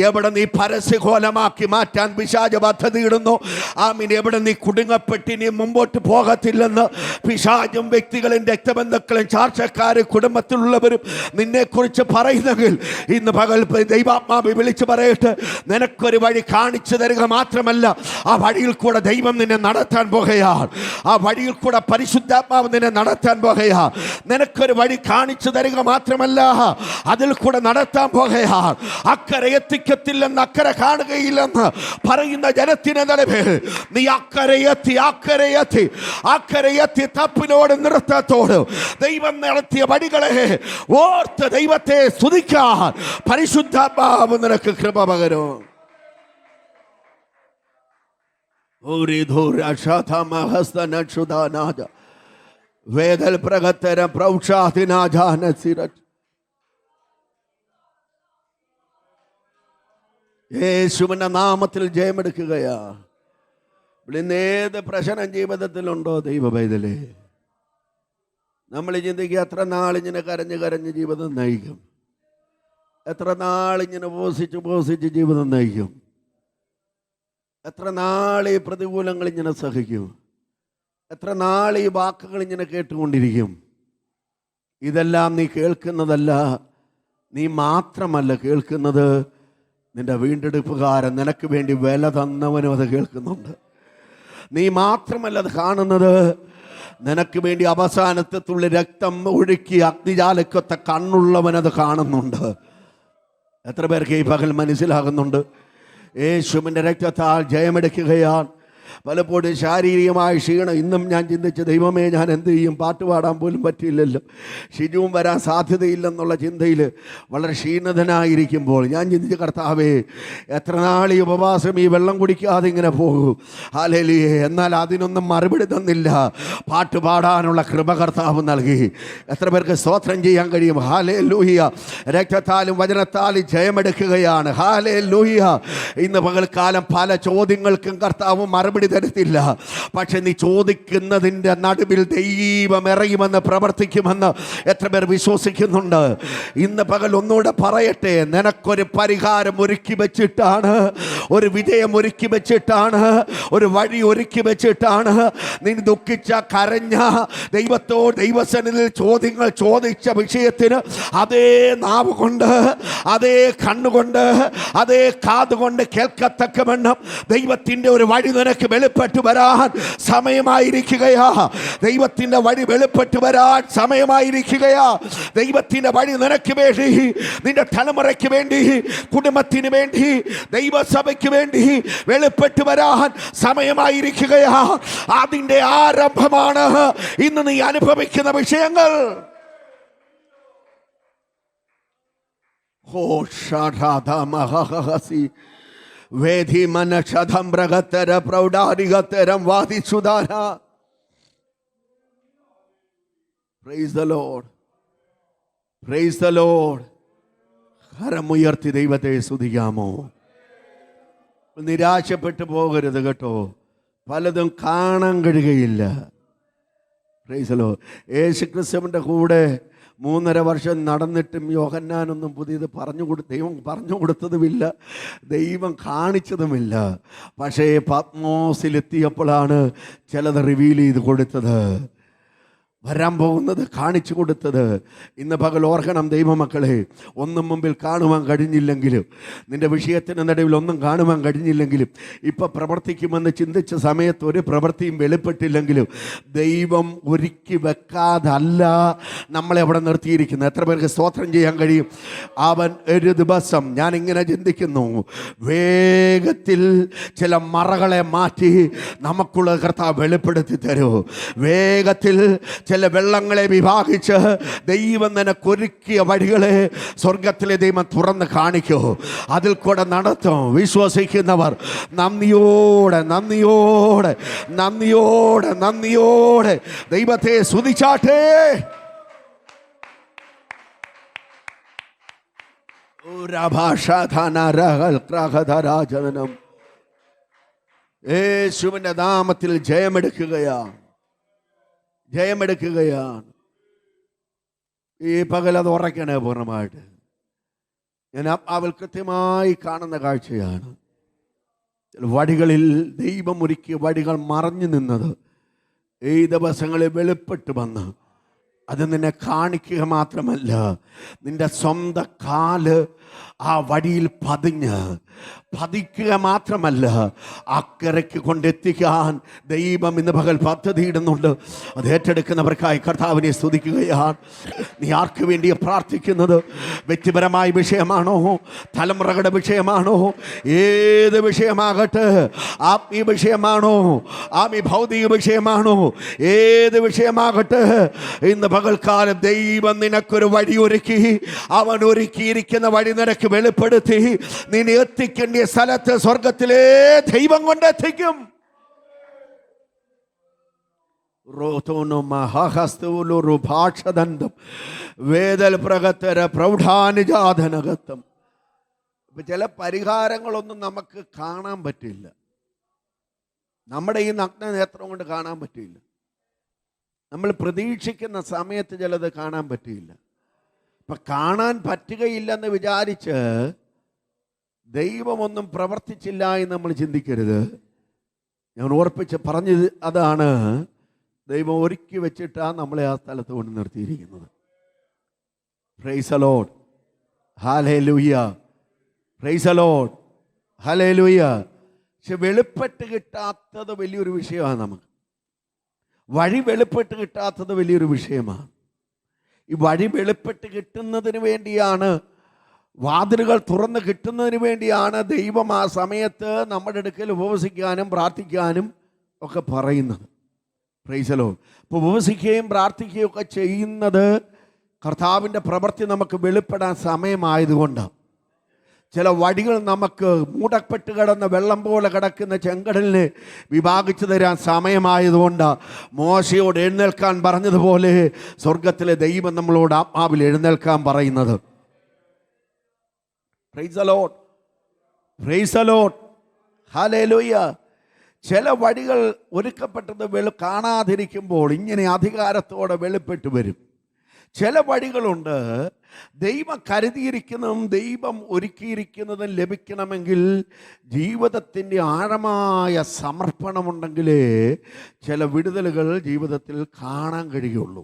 എവിടെ നീ പരസ്യകോലമാക്കി മാറ്റാൻ പിശാച് പദ്ധതി ഇടുന്നു, ആമീൻ, എവിടെ നീ കുടുങ്ങപ്പെട്ടി നീ മുമ്പോട്ട് പോകത്തില്ലെന്ന് പിശാചും വ്യക്തികളും രക്തബന്ധുക്കളും ചാർച്ചക്കാരും കുടുംബത്തിലുള്ളവരും നിന്നെക്കുറിച്ച് പറയുന്നെങ്കിൽ ഇന്ന് പകൽ ദൈവാത്മാവ് വിളിച്ചു പറയട്ടെ, നിനക്കൊരു വഴി കാണിച്ചു തരിക മാത്രമല്ല, ആ വഴിയിൽ കൂടെ ദൈവം നിന്നെ നടത്താൻ പോകുകയാണ്. ആ വഴിയിൽ കൂടെ പരിശുദ്ധാത്മാവ് നിന്നെ നടത്താൻ പോകുകയാണ്. നിനക്കൊരു വഴി കാണിച്ചു തരിക മാത്രമല്ല, അതിൽ കൂടെ നടത്താൻ പോകുകയാണ്. അക്കരെ എത്തിക്കത്തില്ലെന്ന് അക്കരെ കാണുകയില്ലെന്ന് പറയുന്ന ജനത്തിന് നടുവേ നീ അക്കരയെത്തി തപ്പിനോട് നൃത്തത്തോട് ദൈവം നടത്തിയ വഴികളെ ഓർത്ത് ദൈവത്തെ സ്തുതിക്കാൻ പരിശുദ്ധാത്മാവ് നിനക്ക് കൃപ പകരും. വേദൽ പ്രകത്തര യേശുവിന്റെ നാമത്തിൽ ജയമെടുക്കുകയാ. ഇന്ന് ഏത് പ്രശ്നം ജീവിതത്തിലുണ്ടോ ദൈവ പൈതലേ, നമ്മൾ ചിന്തിക്കുക എത്ര നാളിങ്ങനെ കരഞ്ഞ് ജീവിതം നയിക്കും, എത്ര നാളിങ്ങനെ പോസിച്ച് ജീവിതം നയിക്കും, എത്ര നാൾ ഈ പ്രതികൂലങ്ങൾ ഇങ്ങനെ സഹിക്കും, എത്ര നാൾ ഈ വാക്കുകൾ ഇങ്ങനെ കേട്ടുകൊണ്ടിരിക്കും. ഇതെല്ലാം നീ കേൾക്കുന്നതല്ല, നീ മാത്രമല്ല കേൾക്കുന്നത്, നിന്റെ വീണ്ടെടുപ്പുകാരൻ നിനക്ക് വേണ്ടി വില തന്നവനും അത് കേൾക്കുന്നുണ്ട്. നീ മാത്രമല്ല അത് കാണുന്നത്, നിനക്ക് വേണ്ടി അവസാനത്തെ തുള്ളി രക്തം ഒഴുക്കി അഗ്നിജാലക്കത്തെ കണ്ണുള്ളവനത് കാണുന്നുണ്ട്. എത്ര പേർക്ക് ഈ പകൽ മനസ്സിലാകുന്നുണ്ട്? യേശുവിൻ്റെ രക്തത്താൽ ജയമെടുക്കുകയാണ്. പലപ്പോഴും ശാരീരികമായ ക്ഷീണം. ഇന്നും ഞാൻ ചിന്തിച്ച്, ദൈവമേ ഞാൻ എന്ത് ചെയ്യും, പാട്ട് പാടാൻ പോലും പറ്റില്ലല്ലോ, ഷിജുവും വരാൻ സാധ്യതയില്ലെന്നുള്ള ചിന്തയിൽ വളരെ ക്ഷീണിതനായിരിക്കുമ്പോൾ ഞാൻ ചിന്തിച്ച്, കർത്താവേ എത്ര നാൾ ഈ ഉപവാസം ഈ വെള്ളം കുടിക്കാതെ ഇങ്ങനെ പോകും. ഹല്ലേലൂയ. എന്നാൽ അതിനൊന്നും മറുപടി തന്നില്ല. പാട്ട് പാടാനുള്ള കൃപ കർത്താവ് നൽകി. എത്ര പേർക്ക് സ്തോത്രം ചെയ്യാൻ കഴിയും? ഹല്ലേലൂയ. രക്തത്താലും വചനത്താലും ജയമെടുക്കുകയാണ്. ഹല്ലേലൂയ. ഇന്ന് പകൽക്കാലം പല ചോദ്യങ്ങൾക്കും കർത്താവ് മറുപടി തരത്തില്ല. പക്ഷെ നീ ചോദിക്കുന്നതിൻ്റെ നടുവിൽ ദൈവം ഇറങ്ങുമെന്ന് പ്രവർത്തിക്കുമെന്ന് എത്ര പേർ വിശ്വസിക്കുന്നുണ്ട്? ഇന്ന് പകൽ ഒന്നുകൂടെ പറയട്ടെ, നിനക്കൊരു പരിഹാരം ഒരുക്കി വെച്ചിട്ടാണ്, ഒരു വിജയം ഒരുക്കി വെച്ചിട്ടാണ്, ഒരു വഴി ഒരുക്കി വെച്ചിട്ടാണ്. നീ ദുഃഖിച്ച കരഞ്ഞ ദൈവത്തോട് ദൈവസന്നിധിയിൽ ചോദ്യങ്ങൾ ചോദിച്ച വിഷയത്തിന് അതേ നാവ് കൊണ്ട്, അതേ കണ്ണുകൊണ്ട്, അതേ കാതുകൊണ്ട് കേൾക്കത്തക്കവണ്ണം ദൈവത്തിൻ്റെ ഒരു വഴി നിനക്ക് വെളിപ്പെട്ടു വരാൻ സമയമായിരിക്കുകയാ. ദൈവത്തിൻ്റെ വഴി വെളിപ്പെട്ടു വരാൻ സമയമായിരിക്കുകയാ. ദൈവത്തിൻ്റെ വഴി നിനക്ക് വേണ്ടി, നിന്റെ തലമുറയ്ക്ക് വേണ്ടി, കുടുംബത്തിന് വേണ്ടി, ദൈവസഭയ്ക്ക് വേണ്ടി വെളിപ്പെട്ടു വരാൻ സമയമായിരിക്കുകയാ. അതിൻ്റെ ആരംഭമാണ് ഇന്ന് നീ അനുഭവിക്കുന്ന വിഷയങ്ങൾ. വേദി മനക്ഷതം പ്രകത്തര പ്രൗഢാരികത്തരം വാദിച്ചുദാര. Praise the lord, praise the lord. കരമുയർത്തി ദൈവത്തെ സ്തുതിക്കാമോ? നിരാശപ്പെട്ടു പോകരുത് കേട്ടോ, പലതും കാണാൻ കഴിയുകയില്ല. Praise the lord. യേശുക്രിസ്തുവിൻ്റെ കൂടെ 3.5 വർഷം നടന്നിട്ടും യോഹന്നാനൊന്നും പുതിയത് ദൈവം പറഞ്ഞു കൊടുത്തതുമില്ല, ദൈവം കാണിച്ചതുമില്ല. പക്ഷേ പത്മോസിലെത്തിയപ്പോഴാണ് ചിലത് റിവീൽ ചെയ്ത് കൊടുത്തത്, വരാൻ പോകുന്നത് കാണിച്ചു കൊടുത്തത്. ഇന്ന് പകൽ ഓർക്കണം ദൈവമക്കളെ, ഒന്നും മുമ്പിൽ കാണുവാൻ കഴിഞ്ഞില്ലെങ്കിലും, നിന്റെ വിഷയത്തിന് നടുവിൽ ഒന്നും കാണുവാൻ കഴിഞ്ഞില്ലെങ്കിലും, ഇപ്പം പ്രവർത്തിക്കുമെന്ന് ചിന്തിച്ച സമയത്ത് ഒരു പ്രവൃത്തിയും വെളിപ്പെട്ടില്ലെങ്കിലും ദൈവം ഒരുക്കി വെക്കാതല്ല നമ്മളെ അവിടെ നിർത്തിയിരിക്കുന്നത്. എത്ര പേർക്ക് സ്തോത്രം ചെയ്യാൻ കഴിയും? അവൻ ഒരു ദിവസം, ഞാനിങ്ങനെ ചിന്തിക്കുന്നു, വേഗത്തിൽ ചില മറകളെ മാറ്റി നമുക്കുള്ള കർത്താവ് വെളിപ്പെടുത്തി തരൂ. വേഗത്തിൽ ചില വെള്ളങ്ങളെ വിഭാഗിച്ച് ദൈവം നിനക്കൊരുക്കിയ വഴികളെ സ്വർഗത്തിലെ ദൈവം തുറന്ന് കാണിക്കൂ. അതിൽ കൂടെ നടത്തും. വിശ്വസിക്കുന്നവർ നന്ദിയോടെ നന്ദിയോടെ നന്ദിയോടെ നന്ദിയോടെ ദൈവത്തെ സ്തുതിച്ചാട്ടെ. യേശുവിന്റെ നാമത്തിൽ ജയമെടുക്കുകയാണ്. ഈ പകൽ അത് ഉറക്കണേ പൂർണ്ണമായിട്ട്. ഞാൻ അവൾ കൃത്യമായി കാണുന്ന കാഴ്ചയാണ്. വടികളിൽ ദൈവം ഒരുക്കിയ വടികൾ മറഞ്ഞു നിന്നത് ഈ ദിവസങ്ങളിൽ വെളിപ്പെട്ട് വന്ന് അത് നിന്നെ കാണിക്കുക മാത്രമല്ല, നിന്റെ സ്വന്തം കാല് ആ വടിയിൽ പതിക്കുക മാത്രമല്ല, അക്കരയ്ക്ക് കൊണ്ടെത്തിക്കാൻ ദൈവം ഇന്ന് പകൽ പദ്ധതിയിടുന്നുണ്ട്. അത് ഏറ്റെടുക്കുന്നവർക്കായി കർത്താവിനെ സ്തുതിക്കുകയാണ്. നീ ആർക്ക് വേണ്ടിയാണ് പ്രാർത്ഥിക്കുന്നത്? വ്യക്തിപരമായ വിഷയമാണോ? തലമുറകളുടെ വിഷയമാണോ? ഏത് വിഷയമാകട്ടെ, ആത്മീയ വിഷയമാണോ? ഭൗതിക വിഷയമാണോ? ഏത് വിഷയമാകട്ടെ, ഇന്ന് പകൽക്കാലം ദൈവം നിനക്കൊരു വഴി ഒരുക്കി. അവൻ ഒരുക്കിയിരിക്കുന്ന വഴി നിനക്ക് വെളിപ്പെടുത്തി നിന്നെ എത്തിക്കേണ്ട സ്ഥലത്ത് സ്വർഗത്തിലെ ദൈവം കൊണ്ടെത്തിക്കും. ചില പരിഹാരങ്ങളൊന്നും നമുക്ക് കാണാൻ പറ്റില്ല. നമ്മുടെ ഈ നഗ്ന നേത്രം കൊണ്ട് കാണാൻ പറ്റില്ല. നമ്മൾ പ്രതീക്ഷിക്കുന്ന സമയത്ത് ചിലത് കാണാൻ പറ്റില്ല. അപ്പം കാണാൻ പറ്റുകയില്ലെന്ന് വിചാരിച്ച് ദൈവമൊന്നും പ്രവർത്തിച്ചില്ല എന്ന് നമ്മൾ ചിന്തിക്കരുത്. ഞാൻ ഓർപ്പിച്ച് പറഞ്ഞത് അതാണ്. ദൈവം ഒരുക്കി വെച്ചിട്ടാണ് നമ്മളെ ആ സ്ഥലത്ത് കൊണ്ട് നിർത്തിയിരിക്കുന്നത്. Praise the lord, hallelujah, praise the lord, hallelujah. പക്ഷെ വെളിപ്പെട്ട് കിട്ടാത്തത് വലിയൊരു വിഷയമാണ്. നമുക്ക് വഴി വെളിപ്പെട്ട് കിട്ടാത്തത് വലിയൊരു വിഷയമാണ്. ഈ വഴി വെളിപ്പെട്ട് കിട്ടുന്നതിന് വേണ്ടിയാണ്, വാതിലുകൾ തുറന്ന് കിട്ടുന്നതിന് വേണ്ടിയാണ് ദൈവം ആ സമയത്ത് നമ്മുടെ അടുക്കൽ ഉപവസിക്കാനും പ്രാർത്ഥിക്കാനും ഒക്കെ പറയുന്നത്. Price the Lord. അപ്പോൾ ഉപവസിക്കുകയും പ്രാർത്ഥിക്കുകയും ഒക്കെ ചെയ്യുന്നത് കർത്താവിൻ്റെ പ്രവൃത്തി നമുക്ക് വെളിപ്പെടാൻ സമയമായതുകൊണ്ടാണ്. ചില വടികൾ നമുക്ക് മൂടപ്പെട്ട് കിടന്ന വെള്ളം പോലെ കിടക്കുന്ന ചെങ്കടലിനെ വിഭാഗിച്ചു തരാൻ സമയമായതുകൊണ്ടാണ് മോശയോട് എഴുന്നേൽക്കാൻ പറഞ്ഞതുപോലെ സ്വർഗത്തിലെ ദൈവം നമ്മളോട് ആത്മാവിൽ എഴുന്നേൽക്കാൻ പറയുന്നത്. Price the lord, praise the lord, hallelujah. ചില വടികൾ ഒരുക്കപ്പെട്ടത് കാണാതിരിക്കുമ്പോൾ ഇങ്ങനെ അധികാരത്തോടെ വെളിപ്പെട്ട് വരും. ചില വഴികളുണ്ട് ദൈവം കരുതിയിരിക്കുന്നതും ദൈവം ഒരുക്കിയിരിക്കുന്നതും ലഭിക്കണമെങ്കിൽ ജീവിതത്തിൻ്റെ ആഴമായ സമർപ്പണമുണ്ടെങ്കിലേ ചില വിടുതലുകൾ ജീവിതത്തിൽ കാണാൻ കഴിയുള്ളൂ.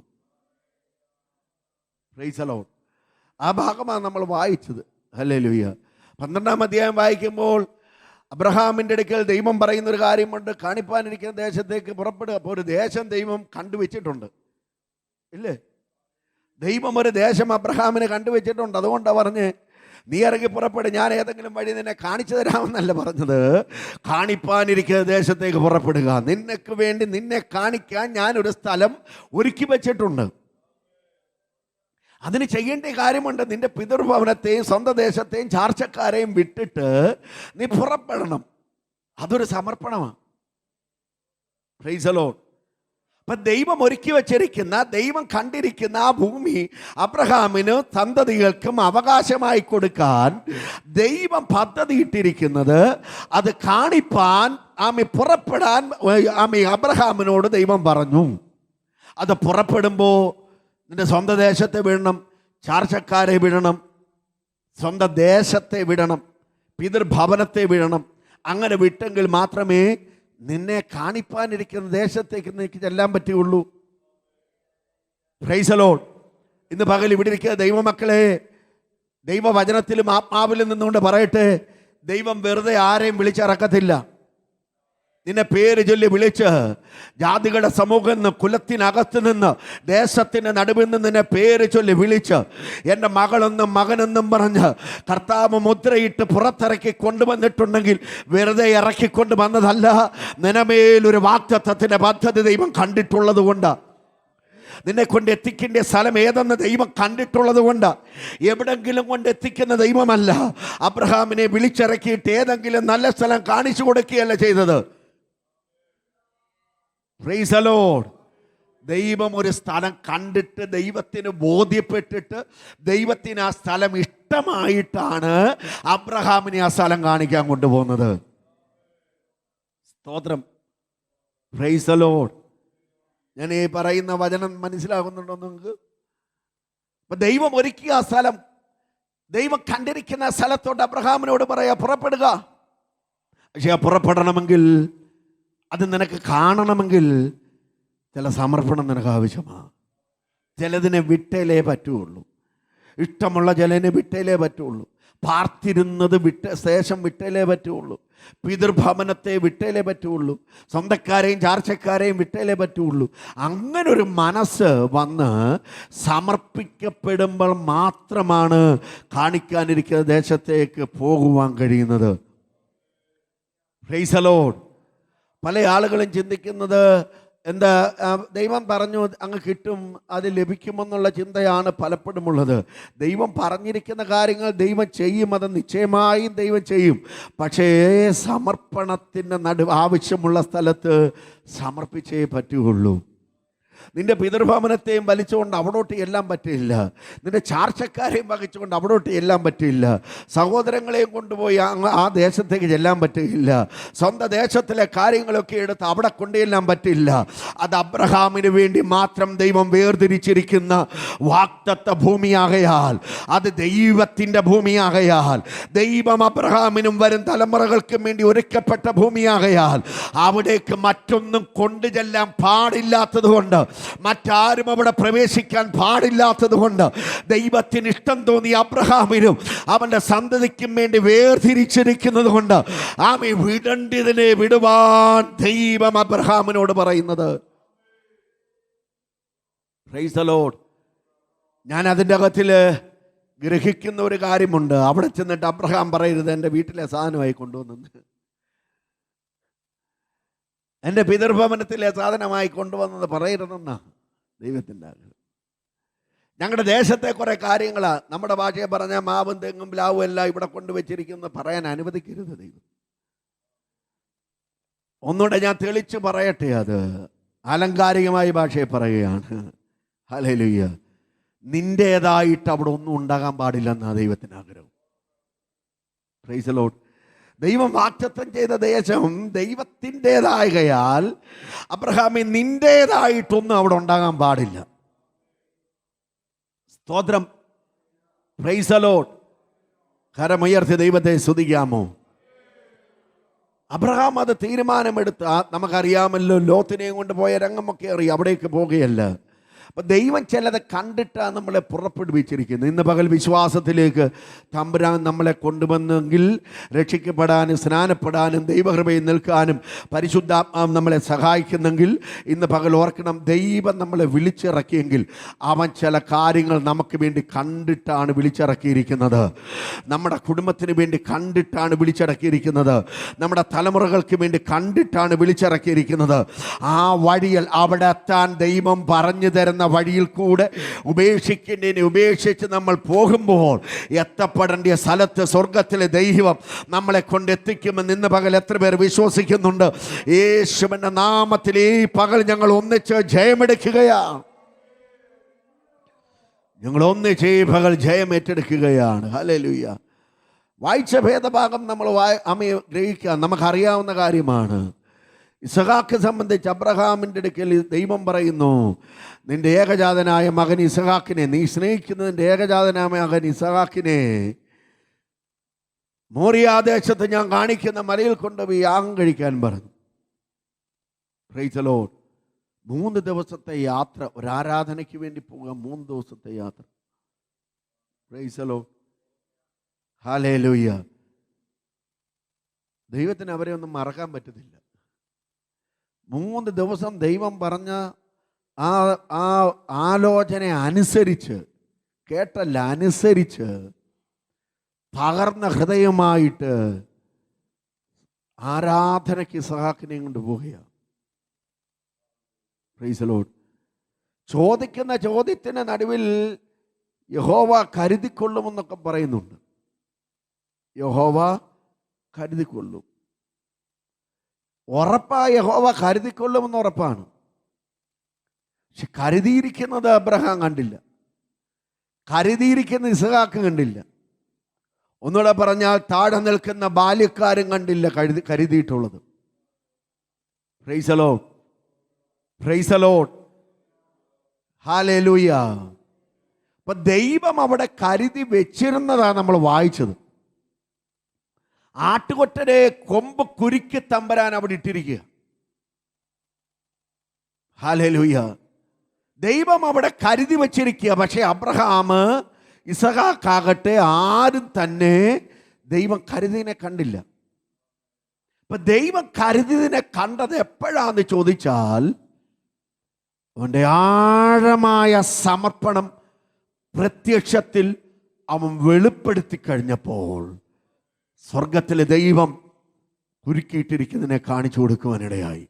Price the Lord. ആ ഭാഗമാണ് നമ്മൾ വായിച്ചത്. ഹല്ലേലൂയ. 12-ാം അധ്യായം വായിക്കുമ്പോൾ അബ്രഹാമിൻ്റെ അടുക്കൽ ദൈവം പറയുന്നൊരു കാര്യമുണ്ട്. കാണിപ്പാനിരിക്കുന്ന ദേശത്തേക്ക് പുറപ്പെടുക. അപ്പോൾ ഒരു ദേശം ദൈവം കണ്ടുവച്ചിട്ടുണ്ട്, ഇല്ലേ? ദൈവം ഒരു ദേശം അബ്രഹാമിന് കണ്ടുവച്ചിട്ടുണ്ട്. അതുകൊണ്ടാണ് പറഞ്ഞ് നീ ഇറങ്ങി പുറപ്പെടും, ഞാൻ ഏതെങ്കിലും വഴി നിന്നെ കാണിച്ചു തരാമെന്നല്ല പറഞ്ഞത്. കാണിപ്പാനിരിക്കുന്ന ദേശത്തേക്ക് പുറപ്പെടുക. നിനക്ക് വേണ്ടി നിന്നെ കാണിക്കാൻ ഞാനൊരു സ്ഥലം ഒരുക്കി വെച്ചിട്ടുണ്ട്. അതിന് ചെയ്യേണ്ട കാര്യമുണ്ട്. നിന്റെ പിതൃഭവനത്തെയും സ്വന്തം ദേശത്തെയും ചാർച്ചക്കാരെയും വിട്ടിട്ട് നീ പുറപ്പെടണം. അതൊരു സമർപ്പണമാണ്. Price the Lord. അപ്പം ദൈവം ഒരുക്കി വച്ചിരിക്കുന്ന, ദൈവം കണ്ടിരിക്കുന്ന ആ ഭൂമി അബ്രഹാമിന് സന്തതികൾക്കും അവകാശമായി കൊടുക്കാൻ ദൈവം പദ്ധതി ഇട്ടിരിക്കുന്നത്. അത് കാണിപ്പാൻ പുറപ്പെടാൻ അബ്രഹാമിനോട് ദൈവം പറഞ്ഞു. അത് പുറപ്പെടുമ്പോൾ നിന്റെ സ്വന്തം ദേശത്തെ വിടണം, ചാർച്ചക്കാരെ വിടണം, സ്വന്തം ദേശത്തെ വിടണം, പിതൃഭവനത്തെ വിടണം. അങ്ങനെ വിട്ടെങ്കിൽ മാത്രമേ നിന്നെ കാണിപ്പാനിരിക്കുന്ന ദേശത്തേക്ക് നിനക്ക് ചെല്ലാൻ പറ്റുകയുള്ളൂ. Price the Lord. ഇന്ന് പകൽ ഇവിടെ ഇരിക്കുക ദൈവമക്കളെ, ദൈവവചനത്തിലും ആത്മാവിലും നിന്നുകൊണ്ട് പറയട്ടെ, ദൈവം വെറുതെ ആരെയും വിളിച്ചിറക്കത്തില്ല. നിന്നെ പേര് ചൊല്ലി വിളിച്ച് ജാതികളുടെ സമൂഹത്തിൽ നിന്ന്, കുലത്തിനകത്ത് നിന്ന്, ദേശത്തിൻ്റെ നടുവിൽ നിന്ന് നിന്നെ പേര് ചൊല്ലി വിളിച്ച് എൻ്റെ മകളെന്നും മകനെന്നും പറഞ്ഞ് കർത്താവ് മുദ്രയിട്ട് പുറത്തിറക്കി കൊണ്ടുവന്നിട്ടുണ്ടെങ്കിൽ വെറുതെ ഇറക്കിക്കൊണ്ട് വന്നതല്ല. നിനമേലൊരു വാഗ്ദത്തത്തിൻ്റെ പദ്ധതി ദൈവം കണ്ടിട്ടുള്ളത് കൊണ്ട്, നിന്നെ കൊണ്ട് എത്തിക്കേണ്ട സ്ഥലം ഏതെന്ന് ദൈവം കണ്ടിട്ടുള്ളത് കൊണ്ട്, എവിടെങ്കിലും കൊണ്ട് എത്തിക്കുന്ന ദൈവമല്ല. അബ്രഹാമിനെ വിളിച്ചിറക്കിയിട്ട് ഏതെങ്കിലും നല്ല സ്ഥലം കാണിച്ചു കൊടുക്കുകയല്ല ചെയ്തത്. Price the Lord. ദൈവം ഒരു സ്ഥലം കണ്ടിട്ട്, ദൈവത്തിന് ബോധ്യപ്പെട്ടിട്ട്, ദൈവത്തിന് ആ സ്ഥലം ഇഷ്ടമായിട്ടാണ് അബ്രഹാമിനെ ആ സ്ഥലം കാണിക്കാൻ കൊണ്ടുപോകുന്നത്. സ്തോത്രം. Price the lord. ഞാൻ ഈ പറയുന്ന വചനം മനസ്സിലാകുന്നുണ്ടോ നിങ്ങൾക്ക്? അപ്പൊ ദൈവം ഒരുക്കിയ ആ സ്ഥലം, ദൈവം കണ്ടിരിക്കുന്ന സ്ഥലത്തോട്ട് അബ്രഹാമിനോട് പറയാ, പുറപ്പെടുക. പക്ഷെ പുറപ്പെടണമെങ്കിൽ, അത് നിനക്ക് കാണണമെങ്കിൽ ചില സമർപ്പണം നിനക്ക് ആവശ്യമാണ്. ചിലതിനെ വിട്ടേലേ പറ്റുള്ളൂ. ഇഷ്ടമുള്ള ചിലതിനെ വിട്ടേലേ പറ്റുള്ളൂ. പാർത്തിരുന്നത് ശേഷം വിട്ടേലേ പറ്റുള്ളൂ. പിതൃഭവനത്തെ വിട്ടേലേ പറ്റുള്ളൂ. സ്വന്തക്കാരെയും ചാർച്ചക്കാരെയും വിട്ടേലേ പറ്റുള്ളൂ. അങ്ങനൊരു മനസ്സ് വന്ന് സമർപ്പിക്കപ്പെടുമ്പോൾ മാത്രമാണ് കാണിക്കാനിരിക്കുന്ന ദേശത്തേക്ക് പോകുവാൻ കഴിയുന്നത്. Price the Lord. പല ആളുകളും ചിന്തിക്കുന്നത് എന്താ, ദൈവം പറഞ്ഞു അങ്ങ് കിട്ടും, അത് ലഭിക്കുമെന്നുള്ള ചിന്തയാണ് പലപ്പോഴും ഉള്ളത്. ദൈവം പറഞ്ഞിരിക്കുന്ന കാര്യങ്ങൾ ദൈവം ചെയ്യും, അത് നിശ്ചയമായും ദൈവം ചെയ്യും. പക്ഷേ സമർപ്പണത്തിൻ്റെ ആവശ്യമുള്ള സ്ഥലത്ത് സമർപ്പിച്ചേ പറ്റുകയുള്ളൂ. നിന്റെ പിതൃഭവനത്തെയും വലിച്ചുകൊണ്ട് അവിടോട്ട് എല്ലാം പറ്റില്ല. നിന്റെ ചാർച്ചക്കാരെയും വഹിച്ചുകൊണ്ട് അവിടോട്ട് എല്ലാം പറ്റില്ല. സഹോദരങ്ങളെയും കൊണ്ടുപോയി ആ ദേശത്തേക്ക് ചെല്ലാൻ പറ്റില്ല. സ്വന്തം ദേശത്തിലെ കാര്യങ്ങളൊക്കെ എടുത്ത് അവിടെ കൊണ്ടുചെല്ലാൻ പറ്റില്ല. അത് അബ്രഹാമിന് വേണ്ടി മാത്രം ദൈവം വേർതിരിച്ചിരിക്കുന്ന വാഗ്ദത്ത ഭൂമിയാകയാൽ, അത് ദൈവത്തിൻ്റെ ഭൂമിയാകയാൽ, ദൈവം അബ്രഹാമിനും വരും തലമുറകൾക്കും വേണ്ടി ഒരുക്കപ്പെട്ട ഭൂമിയാകയാൽ അവിടേക്ക് മറ്റൊന്നും കൊണ്ടുചെല്ലാൻ പാടില്ലാത്തത് കൊണ്ട്, മറ്റാരും അവിടെ പ്രവേശിക്കാൻ പാടില്ലാത്തത് കൊണ്ട് ദൈവത്തിന് ഇഷ്ടം തോന്നി അബ്രഹാമിനും അവന്റെ സന്തതിക്കും വേണ്ടി വേർതിരിച്ചിരിക്കുന്നത് കൊണ്ട് ആമേ വിടേണ്ടതിനെ വിടുവാൻ ദൈവം അബ്രഹാമിനോട് പറയുന്നത്. Price the lord. ഞാൻ അതിൻ്റെ അകത്തിൽ ഗ്രഹിക്കുന്ന ഒരു കാര്യമുണ്ട്. അവിടെ ചെന്നിട്ട് അബ്രഹാം പറയരുത് എൻ്റെ വീട്ടിലെ സാധനമായി കൊണ്ടുവന്നത്, എൻ്റെ പിതൃഭവനത്തിലെ സാധനമായി കൊണ്ടുവന്നത് പറയരുതെന്നാ ദൈവത്തിൻ്റെ ആഗ്രഹം. ഞങ്ങളുടെ ദേശത്തെ കുറേ കാര്യങ്ങളാണ്, നമ്മുടെ ഭാഷയെ പറഞ്ഞാൽ മാവും തെങ്ങും പ്ലാവും എല്ലാം ഇവിടെ കൊണ്ടുവച്ചിരിക്കുന്നത് പറയാൻ അനുവദിക്കരുത് ദൈവം. ഒന്നുകൂടെ ഞാൻ തെളിച്ച് പറയട്ടെ, അത് ആലങ്കാരികമായ ഭാഷയെ പറയുകയാണ്. ഹല്ലേലൂയ. നിൻ്റേതായിട്ട് അവിടെ ഒന്നും ഉണ്ടാകാൻ പാടില്ലെന്നാണ് ദൈവത്തിൻ്റെ ആഗ്രഹം. Price the Lord. ദൈവം വാഗ്ദത്തം ചെയ്ത ദേശം ദൈവത്തിൻ്റെതായകയാൽ അബ്രഹാമേ നിൻ്റേതായിട്ടൊന്നും അവിടെ ഉണ്ടാകാൻ പാടില്ല. സ്തോത്രം. Price the Lord. കരമുയർത്തി ദൈവത്തെ സ്തുതിക്കാമോ? അബ്രഹാം അത് തീരുമാനമെടുത്ത, നമുക്കറിയാമല്ലോ ലോത്തിനെയും കൊണ്ട് പോയ രംഗമൊക്കെ അറിയാം. അവിടേക്ക് പോകുകയല്ല. അപ്പം ദൈവം ചിലത് കണ്ടിട്ടാണ് നമ്മളെ പുറപ്പെടുവിച്ചിരിക്കുന്നത്. ഇന്ന് പകൽ വിശ്വാസത്തിലേക്ക് തമ്പുരാൻ നമ്മളെ കൊണ്ടുവന്നെങ്കിൽ രക്ഷിക്കപ്പെടാനും സ്നാനപ്പെടാനും ദൈവകൃപയിൽ നിൽക്കാനും പരിശുദ്ധാത്മാവ് നമ്മളെ സഹായിക്കുന്നെങ്കിൽ ഇന്ന് പകൽ ഓർക്കണം, ദൈവം നമ്മളെ വിളിച്ചിറക്കിയെങ്കിൽ അവൻ ചില കാര്യങ്ങൾ നമുക്ക് വേണ്ടി കണ്ടിട്ടാണ് വിളിച്ചിറക്കിയിരിക്കുന്നത്. നമ്മുടെ കുടുംബത്തിന് വേണ്ടി കണ്ടിട്ടാണ് വിളിച്ചിറക്കിയിരിക്കുന്നത്. നമ്മുടെ തലമുറകൾക്ക് വേണ്ടി കണ്ടിട്ടാണ് വിളിച്ചിറക്കിയിരിക്കുന്നത്. ആ വഴിയിൽ അവിടെ എത്താൻ ദൈവം പറഞ്ഞു തരുന്ന വഴിയിൽ കൂടെ ഉപേക്ഷിച്ച് നമ്മൾ പോകുമ്പോൾ എത്തപ്പെടേണ്ട സ്ഥലത്ത് സ്വർഗത്തിലെ ദൈവം നമ്മളെ കൊണ്ടെത്തിക്കുമെന്ന് ഇന്ന് പകൽ എത്ര പേർ വിശ്വസിക്കുന്നുണ്ട്? യേശുവിന്റെ നാമത്തിൽ ഈ പകൽ ഞങ്ങൾ ഒന്നിച്ച് ജയമെടുക്കുകയാണ്. ഞങ്ങൾ ഒന്നിച്ച് ഈ പകൽ ജയമേറ്റെടുക്കുകയാണ്. ഹല്ലേലൂയ. വായിച്ച ഭേദഭാഗം നമ്മൾ ഗ്രഹിക്കുക, നമുക്കറിയാവുന്ന കാര്യമാണ്. ഇസഹാക്ക് സംബന്ധിച്ച് അബ്രഹാമിൻ്റെ അടുക്കൽ ദൈവം പറയുന്നു, നിന്റെ ഏകജാതനായ മകൻ ഇസഹാക്കിനെ, നീ സ്നേഹിക്കുന്നതിൻ്റെ ഏകജാതനായ മകൻ ഇസഹാക്കിനെ മോറിയാദേശത്ത് ഞാൻ കാണിക്കുന്ന മലയിൽ കൊണ്ടുപോയി യാഗം കഴിക്കാൻ പറഞ്ഞു. Price the Lord. 3 ദിവസത്തെ യാത്ര, ഒരു ആരാധനയ്ക്ക് വേണ്ടി പോകാം. 3 ദിവസത്തെ യാത്ര. Price the lord. ഹല്ലേലൂയ. ദൈവത്തിന് അവരെ ഒന്നും മറക്കാൻ പറ്റുന്നില്ല. 3 ദിവസം ദൈവം പറഞ്ഞ ആ ആലോചന അനുസരിച്ച്, കേട്ടല്ല അനുസരിച്ച് തകർന്ന ഹൃദയമായിട്ട് ആരാധനയ്ക്ക് ഇസഹാക്കിനെയും കൊണ്ട് പോവുകയാണ്. Price the Lord. ചോദിക്കുന്ന ചോദ്യത്തിന് നടുവിൽ യഹോവ കരുതിക്കൊള്ളുമെന്നൊക്കെ പറയുന്നുണ്ട്. യഹോവ കരുതിക്കൊള്ളും. ഉറപ്പായ യഹോവ കരുതിക്കൊള്ളുമെന്ന് ഉറപ്പാണ്. പക്ഷെ കരുതിയിരിക്കുന്നത് അബ്രഹാം കണ്ടില്ല, കരുതിയിരിക്കുന്ന ഇസഹാക്ക് കണ്ടില്ല. ഒന്നുകൂടെ പറഞ്ഞാൽ താഴെ നിൽക്കുന്ന ബാല്യക്കാരും കണ്ടില്ല കരുതിയിട്ടുള്ളത്. Praise the lord, praise the lord, hallelujah. അപ്പൊ ദൈവം അവിടെ കരുതി വെച്ചിരുന്നതാണ് നമ്മൾ വായിച്ചത്. ആട്ടുകൊറ്റനെ കൊമ്പ് കുരുക്കി തമ്പരാൻ അവിടെ ഇട്ടിരിക്കുക. ഹല്ലേലൂയ. ദൈവം അവിടെ കരുതി വച്ചിരിക്കുക. പക്ഷേ അബ്രഹാം, ഇസഹാക്കാകട്ടെ ആരും തന്നെ ദൈവം കരുതിനെ കണ്ടില്ല. അപ്പൊ ദൈവം കരുതിനെ കണ്ടത് എപ്പോഴാന്ന് ചോദിച്ചാൽ, അവൻ്റെ ആഴമായ സമർപ്പണം പ്രത്യക്ഷത്തിൽ അവൻ വെളിപ്പെടുത്തി കഴിഞ്ഞപ്പോൾ സ്വർഗത്തിലെ ദൈവം കുരുക്കിയിട്ടിരിക്കുന്നതിനെ കാണിച്ചു കൊടുക്കുവാനിടയായി.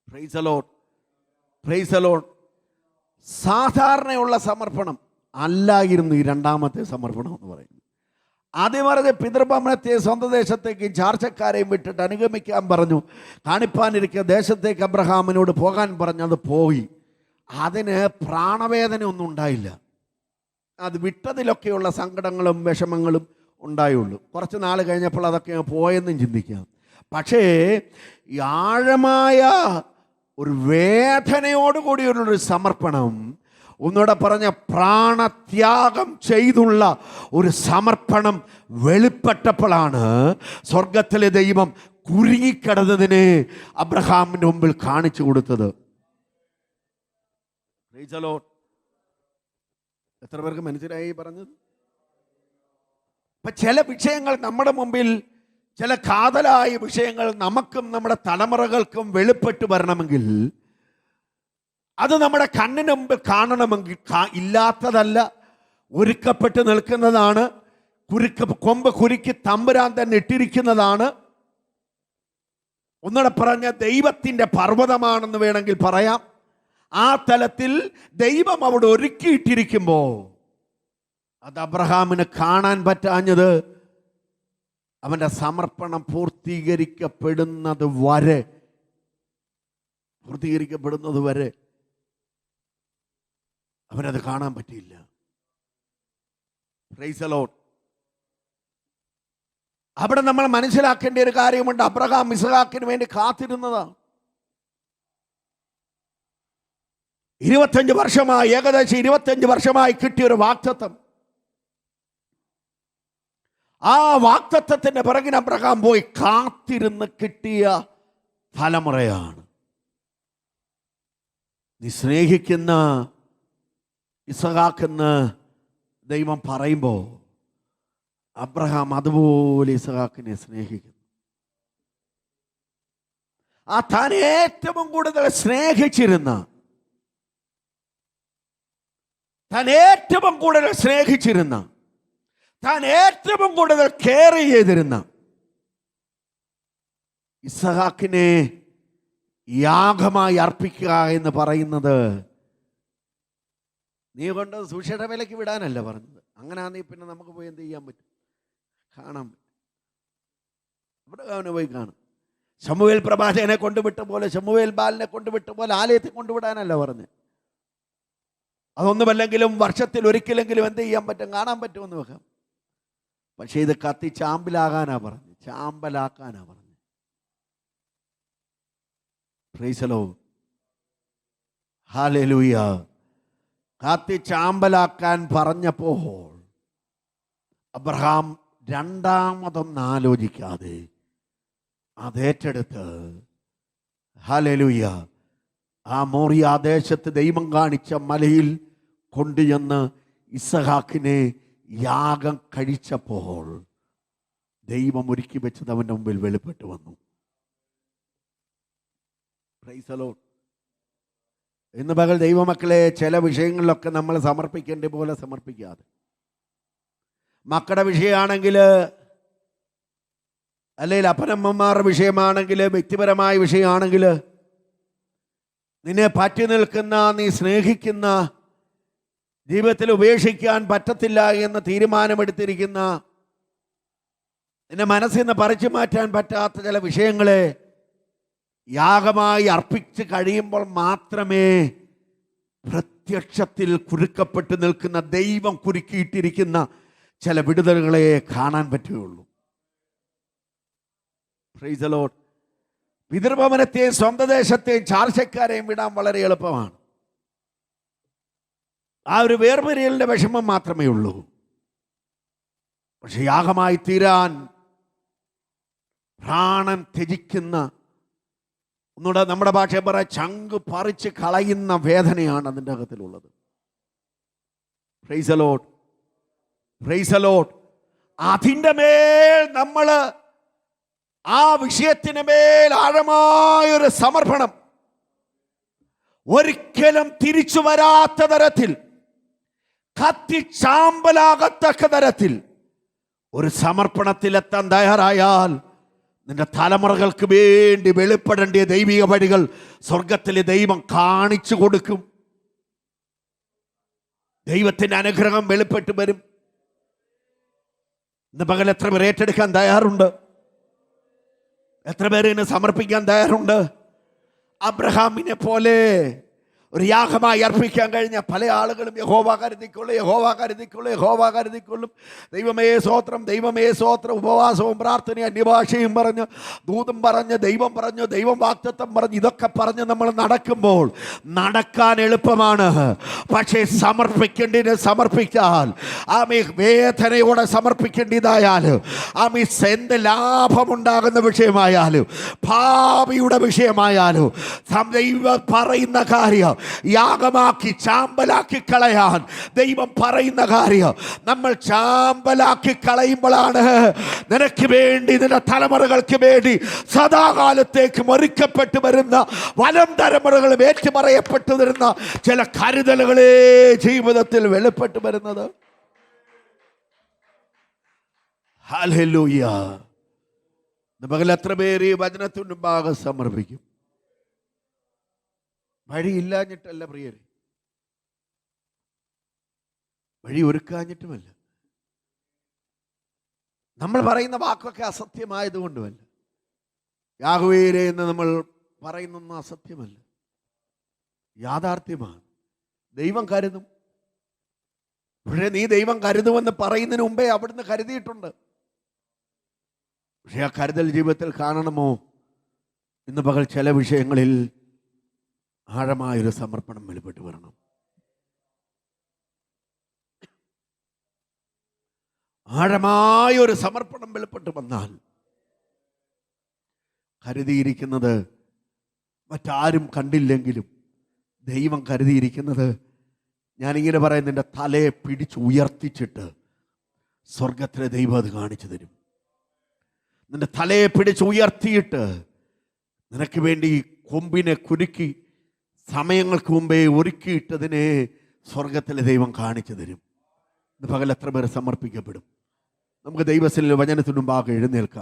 Praise the lord, praise the lord. സാധാരണയുള്ള സമർപ്പണം അല്ലായിരുന്നു ഈ രണ്ടാമത്തെ സമർപ്പണം എന്ന് പറയുന്നത്. ആദ്യം പറഞ്ഞ് പിതൃഭവനത്തെ സ്വന്തം ദേശത്തേക്ക് ചാർച്ചക്കാരെയും വിട്ടിട്ട് അനുഗമിക്കാൻ പറഞ്ഞു. കാണിപ്പാനിരിക്കുക ദേശത്തേക്ക് അബ്രഹാമിനോട് പോകാൻ പറഞ്ഞു. അത് പോയി. അതിന് പ്രാണവേദന ഒന്നും ഉണ്ടായില്ല. അത് വിട്ടതിലൊക്കെയുള്ള സങ്കടങ്ങളും വിഷമങ്ങളും ഉണ്ടായുള്ളൂ. കുറച്ച് നാൾ കഴിഞ്ഞപ്പോൾ അതൊക്കെ പോയെന്നും ചിന്തിക്കാം. പക്ഷേ ഈ ആഴമായ ഒരു വേദനയോടുകൂടിയുള്ളൊരു സമർപ്പണം, ഒന്നുകൂടെ പറഞ്ഞ പ്രാണത്യാഗം ചെയ്തുള്ള ഒരു സമർപ്പണം വെളിപ്പെട്ടപ്പോഴാണ് സ്വർഗത്തിലെ ദൈവം കുരുങ്ങിക്കിടന്നതിനെ അബ്രഹാമിൻ്റെ മുമ്പിൽ കാണിച്ചു കൊടുത്തത്. Price the Lord. എത്ര പേർക്ക് മനസ്സിലായി പറഞ്ഞത്? അപ്പൊ ചില വിഷയങ്ങൾ നമ്മുടെ മുമ്പിൽ, ചില കാതലായ വിഷയങ്ങൾ നമുക്കും നമ്മുടെ തലമുറകൾക്കും വെളിപ്പെട്ട് വരണമെങ്കിൽ, അത് നമ്മുടെ കണ്ണിന് മുമ്പിൽ കാണണമെങ്കിൽ ഇല്ലാത്തതല്ല, ഒരുക്കപ്പെട്ട് നിൽക്കുന്നതാണ്. കൊമ്പ് കുരുക്കി തമ്പുരാൻ തന്നെ ഇട്ടിരിക്കുന്നതാണ്. ഒന്നുകൂടെ പറഞ്ഞ ദൈവത്തിൻ്റെ പർവ്വതമാണെന്ന് വേണമെങ്കിൽ പറയാം. ആ തലത്തിൽ ദൈവം അവിടെ ഒരുക്കിയിട്ടിരിക്കുമ്പോൾ അത് അബ്രഹാമിന് കാണാൻ പറ്റാഞ്ഞത് അവൻ്റെ സമർപ്പണം പൂർത്തീകരിക്കപ്പെടുന്നത് വരെ അവനത് കാണാൻ പറ്റിയില്ല. Price the Lord. അവിടെ നമ്മൾ മനസ്സിലാക്കേണ്ട ഒരു കാര്യമുണ്ട്. അബ്രഹാം ഇസ്ഹാക്കിന് വേണ്ടി കാത്തിരുന്നതാണ്. 25 വർഷമായി, ഏകദേശം 25 വർഷമായി കിട്ടിയൊരു വാഗ്ദത്തം. ആ വാഗ്ദത്തത്തിന്റെ പിറകിന് അബ്രഹാം പോയി കാത്തിരുന്ന് കിട്ടിയ തലമുറയാണ്. നീ സ്നേഹിക്കുന്ന ഇസഹാക്കെന്ന് ദൈവം പറയുമ്പോൾ അബ്രഹാം അതുപോലെ ഇസഹാക്കിനെ സ്നേഹിക്കുന്നു. ആ താൻ ഏറ്റവും കൂടുതൽ സ്നേഹിച്ചിരുന്ന, താൻ ഏറ്റവും കൂടുതൽ കെയർ ചെയ്തിരുന്ന ഇസഹാക്കിനെ യാഗമായി അർപ്പിക്കുക എന്ന് പറയുന്നത് നീ കൊണ്ട് സുവിശേഷ വിലയ്ക്ക് വിടാനല്ല പറഞ്ഞത്. അങ്ങനെയാണെങ്കിൽ പിന്നെ നമുക്ക് പോയി എന്ത് ചെയ്യാൻ പറ്റും? കാണാൻ പറ്റും. ഇവിടെ അവനെ പോയി കാണും. ശമൂവേൽ പ്രവാചകനെ കൊണ്ടുവിട്ട പോലെ, ശമൂവേൽ ബാലിനെ കൊണ്ടുവിട്ട പോലെ ആലയത്തിൽ കൊണ്ടുവിടാനല്ല പറഞ്ഞത്. അതൊന്നുമല്ലെങ്കിലും വർഷത്തിൽ ഒരിക്കലെങ്കിലും എന്ത് ചെയ്യാൻ പറ്റും? കാണാൻ പറ്റുമെന്ന് വെക്കാം. പക്ഷേ ഇത് കത്തി ചാമ്പലാക്കാനാ പറഞ്ഞു. Price the lord, hallelujah. കത്തി ചാമ്പലാക്കാൻ പറഞ്ഞപ്പോൾ അബ്രഹാം രണ്ടാമതൊന്നും ആലോചിക്കാതെ അതേറ്റെടുത്ത്, ഹല്ലേലൂയ, ആ മോറിയ ദേശത്ത് ദൈവം കാണിച്ച മലയിൽ കൊണ്ടുചെന്ന് ഇസഹാക്കിനെ യാഗം കഴിച്ചപ്പോൾ ദൈവം ഒരുക്കി വെച്ചത് അവൻ്റെ മുമ്പിൽ വെളിപ്പെട്ടു വന്നു. Price the Lord. ഇന്ന് പകൽ ദൈവമക്കളെ, ചില വിഷയങ്ങളിലൊക്കെ നമ്മൾ സമർപ്പിക്കേണ്ട പോലെ സമർപ്പിക്കാതെ, മക്കളുടെ വിഷയമാണെങ്കിൽ, അല്ലെങ്കിൽ അപ്പനമ്മമാരുടെ വിഷയമാണെങ്കിൽ, വ്യക്തിപരമായ വിഷയമാണെങ്കിൽ, നിന്നെ പറ്റി നിൽക്കുന്ന, നീ സ്നേഹിക്കുന്ന, ജീവിതത്തിൽ ഉപേക്ഷിക്കാൻ പറ്റത്തില്ല എന്ന് തീരുമാനമെടുത്തിരിക്കുന്ന, നിന്നെ മനസ്സിൽ നിന്ന് പറിച്ചു മാറ്റാൻ പറ്റാത്ത ചില വിഷയങ്ങളെ യാഗമായി അർപ്പിച്ച് കഴിയുമ്പോൾ മാത്രമേ പ്രത്യക്ഷത്തിൽ കുരുക്കപ്പെട്ട് നിൽക്കുന്ന, ദൈവം കുരുക്കിയിട്ടിരിക്കുന്ന ചില വിടുതലുകളെ കാണാൻ പറ്റുകയുള്ളൂ. Price the Lord. പിതൃഭവനത്തെയും സ്വന്തം ദേശത്തെയും ചാർച്ചക്കാരെയും വിടാൻ വളരെ എളുപ്പമാണ്. ആ ഒരു വേർപിരിയലിന്റെ വിഷമം മാത്രമേ ഉള്ളൂ. പക്ഷെ യാഗമായി തീരാൻ പ്രാണൻ ത്യജിക്കുന്ന, ഒന്നുകൂടെ നമ്മുടെ ഭാഷയെ പറയാൻ, ചങ്ക് പറിച്ച് കളയുന്ന വേദനയാണ് അതിൻ്റെ അകത്തിലുള്ളത്. Praise the lord, praise the lord. അതിൻ്റെ മേൽ നമ്മൾ ആ വിഷയത്തിന് മേൽ ആഴമായൊരു സമർപ്പണം, ഒരിക്കലും തിരിച്ചു വരാത്ത തരത്തിൽ, കത്തിച്ചാമ്പലാകത്തക്ക തരത്തിൽ ഒരു സമർപ്പണത്തിലെത്താൻ തയ്യാറായാൽ നിന്റെ തലമുറകൾക്ക് വേണ്ടി വെളിപ്പെടേണ്ടിയ ദൈവിക വഴികൾ സ്വർഗത്തിലെ ദൈവം കാണിച്ചു കൊടുക്കും. ദൈവത്തിൻ്റെ അനുഗ്രഹം വെളിപ്പെട്ട് വരും. ഇന്ന് പകൽ എത്ര പേർ ഏറ്റെടുക്കാൻ തയ്യാറുണ്ട്? എത്ര പേര് ഇതിനെ സമർപ്പിക്കാൻ തയ്യാറുണ്ട്? അബ്രഹാമിനെ പോലെ ഒരു യാഗമായി അർപ്പിക്കാൻ കഴിഞ്ഞ പല ആളുകളും യഹോവ കരുതിക്കൊള്ളും, യഹോവ കരുതിക്കൊള്ളും, യഹോവ കരുതിക്കൊള്ളും, ദൈവമേ സ്തോത്രം, ദൈവമേ സ്തോത്രം, ഉപവാസവും പ്രാർത്ഥനയും അന്യഭാഷയും പറഞ്ഞ്, ദൂതും പറഞ്ഞ്, ദൈവം പറഞ്ഞു, ദൈവം വാഗ്ദത്തം പറഞ്ഞ്, ഇതൊക്കെ പറഞ്ഞ് നമ്മൾ നടക്കുമ്പോൾ നടക്കാൻ എളുപ്പമാണ്. പക്ഷേ സമർപ്പിക്കേണ്ടതിന് സമർപ്പിച്ചാൽ, ആമേ വേദനയോടെ സമർപ്പിക്കേണ്ടതായാലും, ആമേ എന്ത് ലാഭമുണ്ടാകുന്ന വിഷയമായാലും, ഭാവിയുടെ വിഷയമായാലും, ദൈവം പറയുന്ന കാര്യം യാഗമാക്കി ചാമ്പലാക്കി കളയാൻ ദൈവം പറയുന്ന കാര്യം നമ്മൾ ചാമ്പലാക്കി കളയുമ്പോഴാണ് നിനക്ക് വേണ്ടി, നിന്റെ തലമുറകൾക്ക് വേണ്ടി സദാകാലത്തേക്ക് ഒരുക്കപ്പെട്ടു വരുന്ന, വനം തലമുറകൾ ഏറ്റുപറയപ്പെട്ടു വരുന്ന ചില കരുതലുകളെ ജീവിതത്തിൽ വെളിപ്പെട്ടു വരുന്നത്. ഹല്ലേലൂയ. പകൽ എത്ര പേര് ഈ വചനത്തിന് മുമ്പാകെ സമർപ്പിക്കും? വഴിയില്ലാഞ്ഞിട്ടല്ല പ്രിയരെ, വഴി ഒരുക്കാഞ്ഞിട്ടുമല്ല, നമ്മൾ പറയുന്ന വാക്കൊക്കെ അസത്യമായതുകൊണ്ടുമല്ല. യാഹ്വേരേ എന്ന് നമ്മൾ പറയുന്നൊന്നും അസത്യമല്ല, യാഥാർത്ഥ്യമാണ്. ദൈവം കരുതും. പക്ഷേ നീ ദൈവം കരുതുമെന്ന് പറയുന്നതിന് മുമ്പേ അവിടുന്ന് കരുതിയിട്ടുണ്ട്. പക്ഷെ ആ കരുതൽ ജീവിതത്തിൽ കാണണമോ? ഇന്ന് പകൽ ചില വിഷയങ്ങളിൽ ആഴമായൊരു സമർപ്പണം വെളിപ്പെട്ട് വരണം. ആഴമായൊരു സമർപ്പണം വെളിപ്പെട്ട് വന്നാൽ കരുതിയിരിക്കുന്നത് മറ്റാരും കണ്ടില്ലെങ്കിലും ദൈവം കരുതിയിരിക്കുന്നത്, ഞാനിങ്ങനെ പറയാം, നിന്റെ തലയെ പിടിച്ച് ഉയർത്തിച്ചിട്ട് സ്വർഗത്തിലെ ദൈവം അത് കാണിച്ചു തരും. നിന്റെ തലയെ പിടിച്ച് ഉയർത്തിയിട്ട് നിനക്ക് വേണ്ടി കൊമ്പിനെ കുരുക്കി സമയങ്ങൾക്ക് മുമ്പേ ഒരുക്കിയിട്ടതിനെ സ്വർഗത്തിലെ ദൈവം കാണിച്ചു തരും. ഇന്ന് പകൽ എത്ര പേര് സമർപ്പിക്കപ്പെടും? നമുക്ക് ദൈവത്തിൽ വചനത്തിനു മുമ്പാകെ എഴുന്നേൽക്കാം.